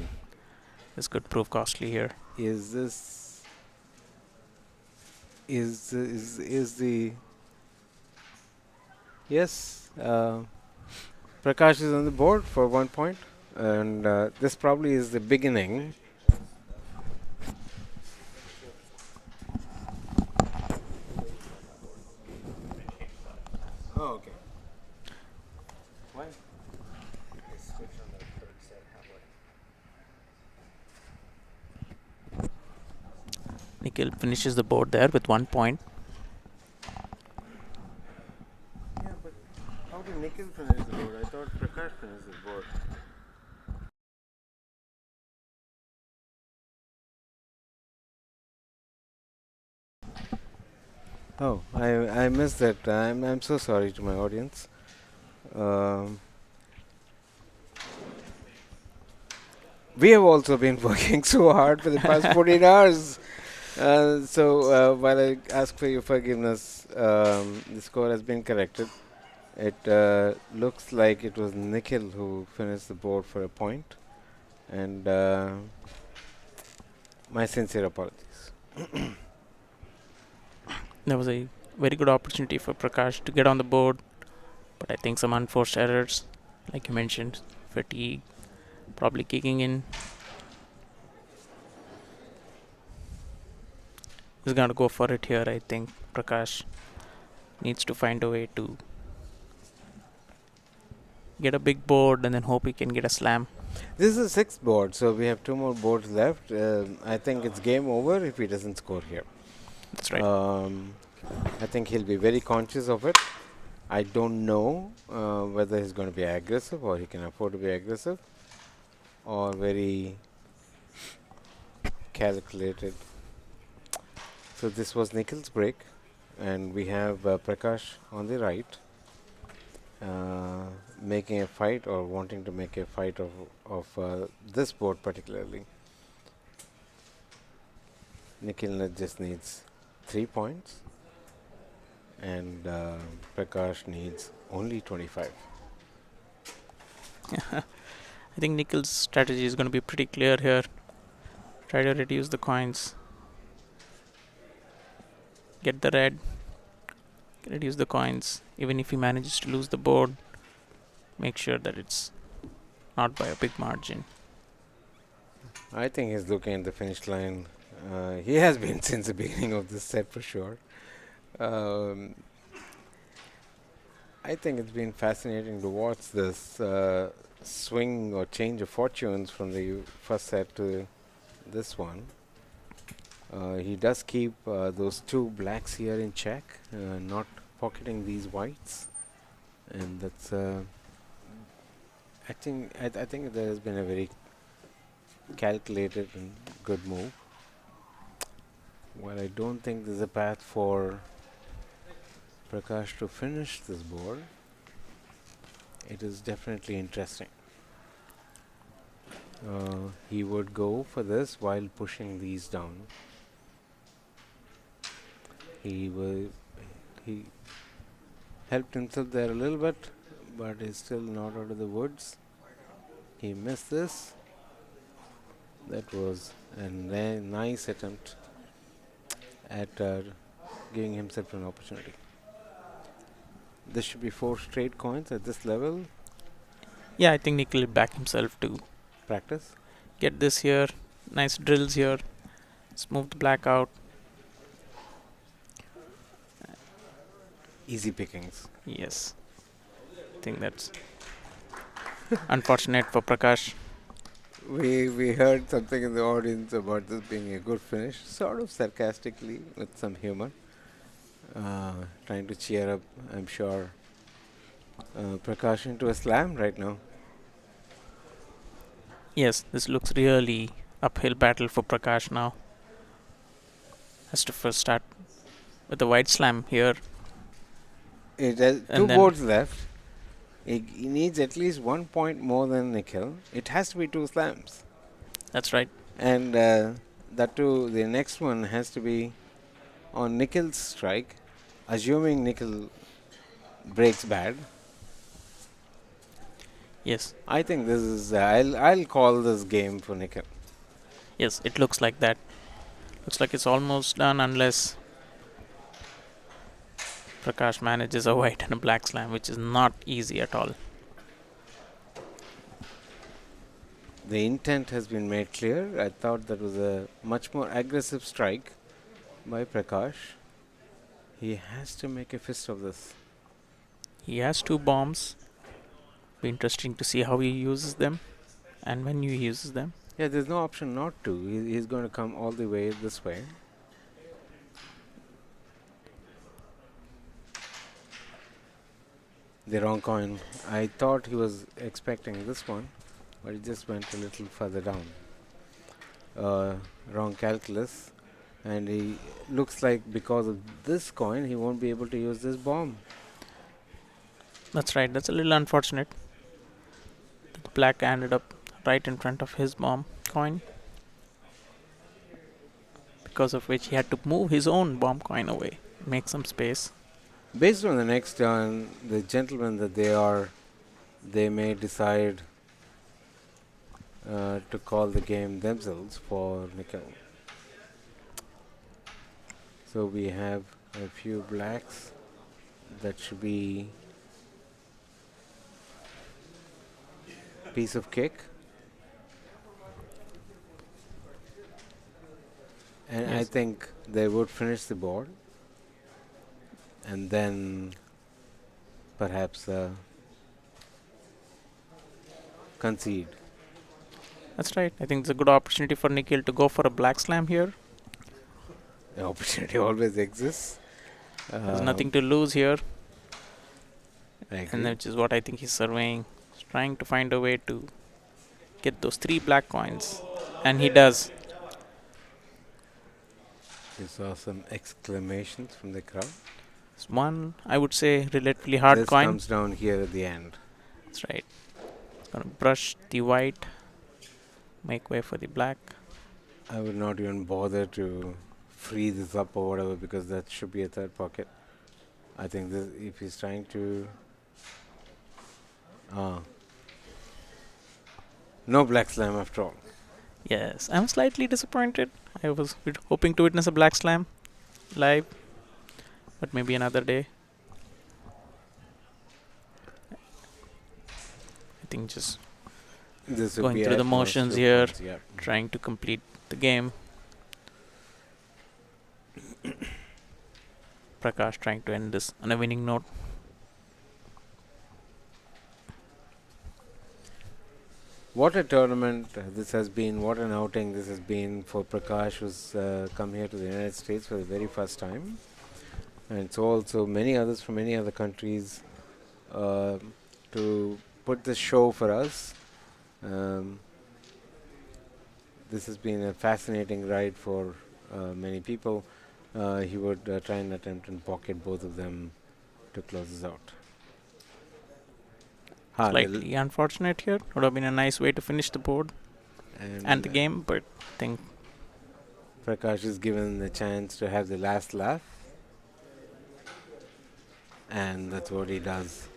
[SPEAKER 5] This could prove costly here.
[SPEAKER 3] Is this is the yes. Prakash is on the board for 1 point, and this probably is the beginning. Oh, okay. Why?
[SPEAKER 5] Nikhil finishes the board there with 1 point.
[SPEAKER 3] Yeah, but how did Nikhil finish the board? I thought Prakash finished the board. Oh, I missed that. I'm so sorry to my audience. Um, we have also been working so hard for the past 14 hours. So while I ask for your forgiveness, the score has been corrected. It looks like it was Nikhil who finished the board for a point, and my sincere apologies.
[SPEAKER 5] There was a very good opportunity for Prakash to get on the board, but I think some unforced errors, like you mentioned, fatigue, probably kicking in. He's gonna go for it here. I think Prakash needs to find a way to get a big board and then hope he can get a slam.
[SPEAKER 3] This is a sixth board, so we have 2 more boards left. I think it's game over if he doesn't score here.
[SPEAKER 5] That's right.
[SPEAKER 3] I think he'll be very conscious of it. I don't know whether he's going to be aggressive or he can afford to be aggressive or very calculated. So this was Nikhil's break, and we have Prakash on the right making a fight or wanting to make a fight of this board particularly. Nikhil just needs 3 points, and Prakash needs only 25.
[SPEAKER 5] I think Nikhil's strategy is going to be pretty clear here. Try to reduce the coins. Get the red. Reduce the coins. Even if he manages to lose the board, make sure that it's not by a big margin.
[SPEAKER 3] I think he's looking at the finish line. He has been since the beginning of this set for sure. I think it's been fascinating to watch this swing or change of fortunes from the first set to this one. He does keep those 2 blacks here in check, not pocketing these whites, and that's. I think there has been a very calculated and good move. Well, I don't think there's a path for Prakash to finish this board. It is definitely interesting. He would go for this while pushing these down. He helped himself there a little bit, but is still not out of the woods. He missed this. That was a nice attempt at giving himself an opportunity. This should be 4 straight coins at this level.
[SPEAKER 5] Yeah, I think Nikhil will back himself to
[SPEAKER 3] Practice.
[SPEAKER 5] get this here. Nice drills here. Smooth the black out.
[SPEAKER 3] Easy pickings.
[SPEAKER 5] Yes. I think that's unfortunate for Prakash.
[SPEAKER 3] We heard something in the audience about this being a good finish, sort of sarcastically with some humor, trying to cheer up, I'm sure, Prakash into a slam right now.
[SPEAKER 5] Yes, this looks really uphill battle for Prakash now. Has to first start with the white slam here.
[SPEAKER 3] It has 2
[SPEAKER 5] And then-
[SPEAKER 3] boards left. He needs at least 1 point more than Nikhil. It has to be 2 slams.
[SPEAKER 5] That's right.
[SPEAKER 3] And that too, the next one has to be on Nikhil's strike, assuming Nikhil breaks bad.
[SPEAKER 5] Yes.
[SPEAKER 3] I think this is, I'll call this game for Nikhil.
[SPEAKER 5] Yes, it looks like that. Looks like it's almost done unless Prakash manages a white and a black slam, which is not easy at all.
[SPEAKER 3] The intent has been made clear. I thought that was a much more aggressive strike by Prakash. He has to make a fist of this.
[SPEAKER 5] He has 2 bombs. Be interesting to see how he uses them and when he uses them.
[SPEAKER 3] Yeah, there's no option not to. He's going to come all the way this way. The wrong coin. I thought he was expecting this one, but he just went a little further down. Wrong calculus. And he looks like because of this coin, he won't be able to use this bomb.
[SPEAKER 5] That's right, that's a little unfortunate. The black ended up right in front of his bomb coin, because of which he had to move his own bomb coin away, make some space.
[SPEAKER 3] Based on the next turn, the gentlemen that they may decide to call the game themselves for Nikhil. So we have a few blacks. That should be piece of cake. And I
[SPEAKER 5] Yes.
[SPEAKER 3] think they would finish the board and then perhaps concede.
[SPEAKER 5] That's right, I think it's a good opportunity for Nikhil to go for a black slam here.
[SPEAKER 3] The opportunity always exists.
[SPEAKER 5] There's nothing to lose here,
[SPEAKER 3] I
[SPEAKER 5] and
[SPEAKER 3] agree.
[SPEAKER 5] which is what I think he's surveying. He's trying to find a way to get those 3 black coins, and he does.
[SPEAKER 3] You saw some exclamations from the crowd.
[SPEAKER 5] It's one, I would say, relatively hard
[SPEAKER 3] This
[SPEAKER 5] coin.
[SPEAKER 3] comes down here at the end.
[SPEAKER 5] That's right. Gonna brush the white, make way for the black.
[SPEAKER 3] I would not even bother to free this up or whatever, because that should be a third pocket. I think this, if he's trying to no black slam after all.
[SPEAKER 5] Yes, I'm slightly disappointed. I was hoping to witness a black slam live, but maybe another day. I think just
[SPEAKER 3] This would
[SPEAKER 5] Going
[SPEAKER 3] be
[SPEAKER 5] through
[SPEAKER 3] at
[SPEAKER 5] the
[SPEAKER 3] most
[SPEAKER 5] motions
[SPEAKER 3] 2
[SPEAKER 5] here.
[SPEAKER 3] points, yeah.
[SPEAKER 5] trying to complete the game. Prakash trying to end this on a winning note.
[SPEAKER 3] What a tournament this has been, what an outing this has been for Prakash, who's come here to the United States for the very first time. And so also many others from many other countries to put this show for us. This has been a fascinating ride for many people. He would try and attempt and pocket both of them to close this out.
[SPEAKER 5] Slightly unfortunate here. Would have been a nice way to finish the board and the game, but I think
[SPEAKER 3] Prakash is given the chance to have the last laugh, and that's what he does.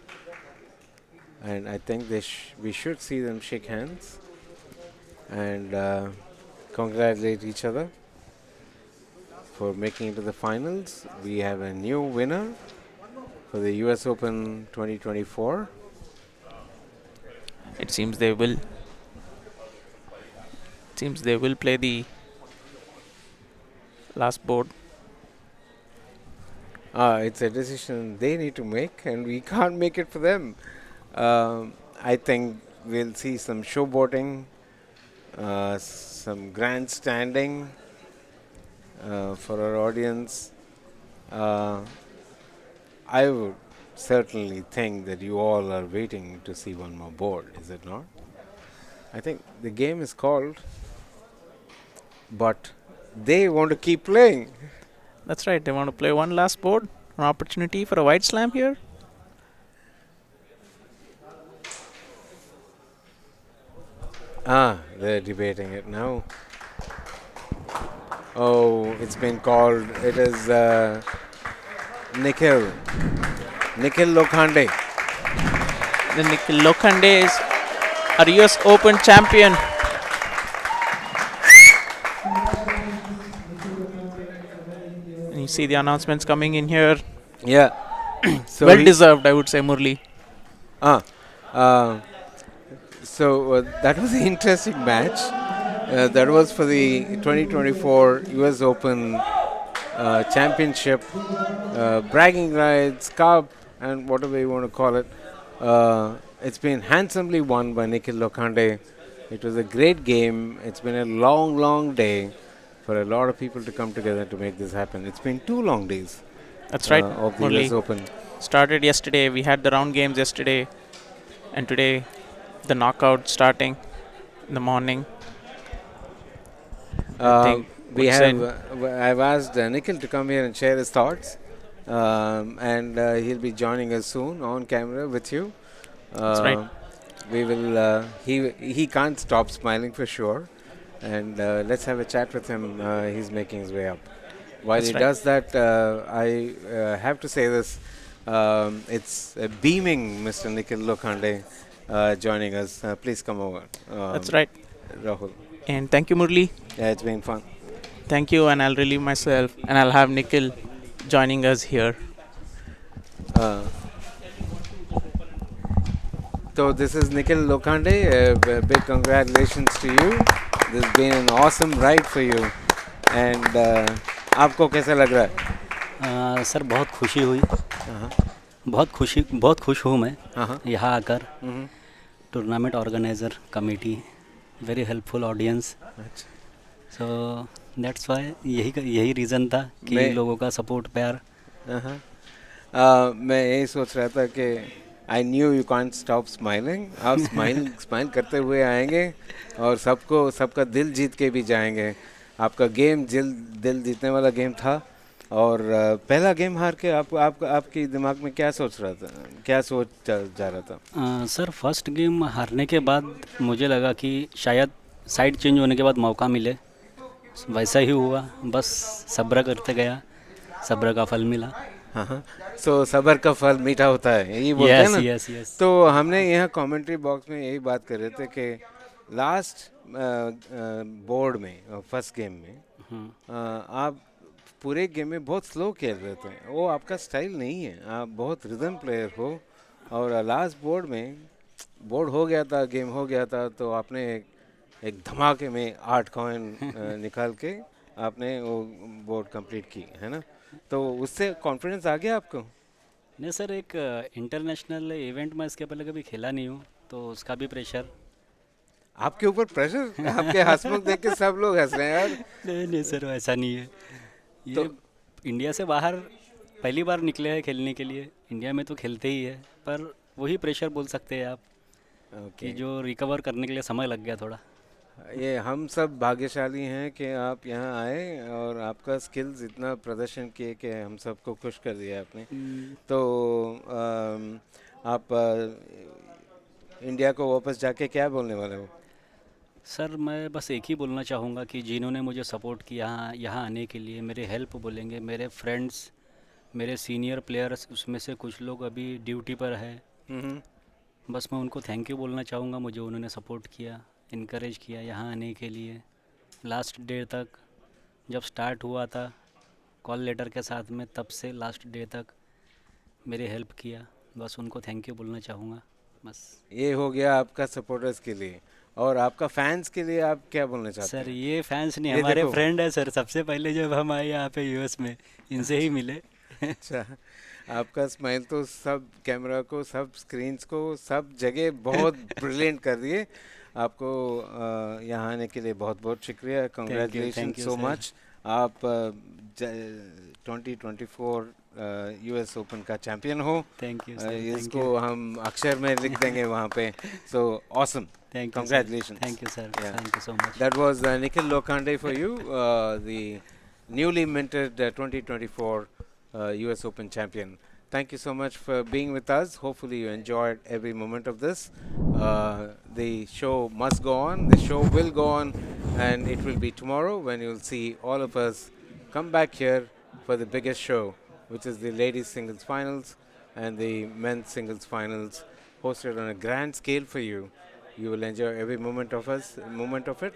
[SPEAKER 3] And I think we should see them shake hands and congratulate each other for making it to the finals. We have a new winner for the US Open 2024.
[SPEAKER 5] it seems they will. Seems they will play the last board.
[SPEAKER 3] It's a decision they need to make, and we can't make it for them. I think we'll see some showboating, some grandstanding for our audience. I would certainly think that you all are waiting to see one more board, is it not? I think the game is called, but they want to keep playing.
[SPEAKER 5] That's right. They want to play one last board. An opportunity for a white slam here.
[SPEAKER 3] They're debating it now. Oh, it's been called. It is Nikhil. Nikhil Lokhande.
[SPEAKER 5] The Nikhil Lokhande is our US Open champion. And you see the announcements coming in here.
[SPEAKER 3] Yeah, So
[SPEAKER 5] Well
[SPEAKER 3] he,
[SPEAKER 5] deserved, I would say, Murli.
[SPEAKER 3] ah, uh, that was an interesting match. That was for the 2024 US Open Championship, bragging rights, cup, and whatever you want to call it. It's been handsomely won by Nikhil Lokhande. It was a great game. It's been a long, long day for a lot of people to come together to make this happen. It's been 2 long days
[SPEAKER 5] That's right,
[SPEAKER 3] of the US
[SPEAKER 5] Murli.
[SPEAKER 3] Open.
[SPEAKER 5] Started yesterday. We had the round games yesterday, and today the knockout starting in the morning. I
[SPEAKER 3] Uh,
[SPEAKER 5] think
[SPEAKER 3] we
[SPEAKER 5] would
[SPEAKER 3] have.
[SPEAKER 5] say
[SPEAKER 3] I've asked Nikhil to come here and share his thoughts, and he'll be joining us soon on camera with you.
[SPEAKER 5] that's right.
[SPEAKER 3] We will. He can't stop smiling for sure, and let's have a chat with him. He's making his way up. While
[SPEAKER 5] That's
[SPEAKER 3] he
[SPEAKER 5] right.
[SPEAKER 3] does that, I have to say this. It's a beaming Mr. Nikhil Lokhande joining us. Please come over,
[SPEAKER 5] That's right.
[SPEAKER 3] Rahul.
[SPEAKER 5] And thank you, Murli.
[SPEAKER 3] Yeah, it's been fun.
[SPEAKER 5] Thank you, and I'll relieve myself, and I'll have Nikhil joining us here.
[SPEAKER 3] Uh, so this is Nikhil Lokhande. Big congratulations to you. This has been an awesome ride for you. And आपको कैसा लग रहा है?
[SPEAKER 6] Sir बहुत खुशी हुई,
[SPEAKER 3] हाँ
[SPEAKER 6] बहुत खुश हूँ मैं
[SPEAKER 3] हाँ
[SPEAKER 6] यहाँ आकर.
[SPEAKER 3] Hmm,
[SPEAKER 6] tournament organiser committee, very helpful audience.
[SPEAKER 3] अच्छा.
[SPEAKER 6] सो दैट्स वाई यही रीज़न था कि
[SPEAKER 3] मैं-
[SPEAKER 6] लोगों का सपोर्ट प्यार.
[SPEAKER 3] मैं यही सोच रहा था कि I knew you can't stop smiling. आप स्माइल करते हुए आएंगे और सबका दिल जीत के भी जाएंगे. आपका गेम दिल जीतने वाला गेम था. और पहला गेम हार के आपके दिमाग में क्या सोच रहा था, क्या सोच जा रहा था?
[SPEAKER 6] सर फर्स्ट गेम हारने के बाद मुझे लगा कि शायद साइड चेंज होने के बाद मौका मिले. वैसा ही हुआ, बस सब्र करते गया, सब्र का फल मिला.
[SPEAKER 3] हाँ. सो सब्र का फल मीठा होता है, यही बोलते हैं
[SPEAKER 6] यस
[SPEAKER 3] ना.
[SPEAKER 6] Yes yes.
[SPEAKER 3] तो हमने यहाँ कमेंट्री बॉक्स में यही बात कर रहे थे कि लास्ट बोर्ड में फर्स्ट गेम में आप पूरे गेम में बहुत स्लो खेल रहे थे. वो आपका स्टाइल नहीं है. आप बहुत रिदम प्लेयर हो. और लास्ट बोर्ड हो गया था, गेम हो गया था, तो आपने एक धमाके में 8 कॉइन निकाल के आपने वो बोर्ड कंप्लीट की, है ना. तो उससे कॉन्फिडेंस आ गया आपको?
[SPEAKER 6] नहीं सर, एक इंटरनेशनल इवेंट में इसके पहले कभी खेला नहीं हूँ, तो उसका भी प्रेशर.
[SPEAKER 3] आपके ऊपर प्रेशर? आपके हंसमुख देख के सब लोग हंस रहे हैं यार.
[SPEAKER 6] नहीं सर, ऐसा नहीं है. ये
[SPEAKER 3] तो-
[SPEAKER 6] इंडिया से बाहर पहली बार निकले हैं खेलने के लिए. इंडिया में तो खेलते ही है, पर वही प्रेशर बोल सकते हैं आप कि जो रिकवर करने के लिए समय लग गया थोड़ा.
[SPEAKER 3] ये हम सब भाग्यशाली हैं कि आप यहाँ आए और आपका स्किल्स इतना प्रदर्शन किए कि हम सबको खुश कर दिया आपने. तो आप इंडिया को वापस जाके क्या बोलने वाले हो?
[SPEAKER 6] सर मैं बस एक ही बोलना चाहूँगा कि जिन्होंने मुझे सपोर्ट किया यहाँ आने के लिए, मेरे हेल्प बोलेंगे, मेरे फ्रेंड्स, मेरे सीनियर प्लेयर्स, उसमें से कुछ लोग अभी ड्यूटी पर है. बस मैं उनको थैंक यू बोलना चाहूँगा. मुझे उन्होंने सपोर्ट किया, इनकरेज किया यहाँ आने के लिए. लास्ट डे तक जब स्टार्ट हुआ था कॉल लेटर के साथ में, तब से लास्ट डे तक मेरी हेल्प किया. बस उनको थैंक यू बोलना चाहूँगा. बस
[SPEAKER 3] ये हो गया आपका सपोर्टर्स के लिए. और आपका फैंस के लिए आप क्या बोलना चाहते
[SPEAKER 6] सर,
[SPEAKER 3] हैं?
[SPEAKER 6] ये फैंस नहीं,
[SPEAKER 3] ये
[SPEAKER 6] हमारे
[SPEAKER 3] देखो.
[SPEAKER 6] फ्रेंड है सर. सबसे पहले जब हम आए यहाँ पे यूएस में, इनसे ही मिले.
[SPEAKER 3] अच्छा. आपका स्माइल तो सब कैमरा को, सब स्क्रीन्स को, सब जगह बहुत ब्रिलियंट कर दिए. आपको यहाँ आने के लिए बहुत बहुत शुक्रिया. Congratulation
[SPEAKER 6] thank you,
[SPEAKER 3] so
[SPEAKER 6] sir.
[SPEAKER 3] Much. आप 2024 यूएस ओपन का चैंपियन हो.
[SPEAKER 6] Thank you sir.
[SPEAKER 3] इसको हम अक्षर में लिख देंगे वहाँ पे. So awesome.
[SPEAKER 6] Thank you.
[SPEAKER 3] Congratulations.
[SPEAKER 6] Thank you sir.
[SPEAKER 3] Yeah.
[SPEAKER 6] Thank you so much.
[SPEAKER 3] That was Nikhil Lokhande for you, the newly minted 2024 US Open champion. Thank you so much for being with us. Hopefully you enjoyed every moment of this. The show must go on. The show will go on, and it will be tomorrow when you'll see all of us come back here for the biggest show, which is the ladies singles finals and the men's singles finals, hosted on a grand scale for you. You will enjoy every moment of it.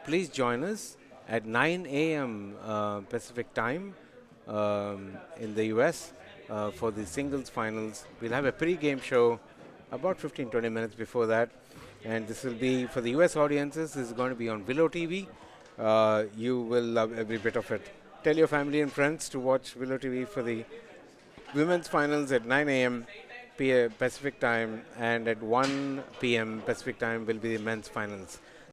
[SPEAKER 3] Please join us at 9 a.m. Pacific time in the US, for the singles finals. We'll have a pre-game show about 15-20 minutes before that, and this will be for the US audiences. This is going to be on Willow TV. You will love every bit of it. Tell your family and friends to watch Willow TV for the women's finals at 9 a.m. Pacific time, and at 1 p.m. Pacific time will be the men's finals.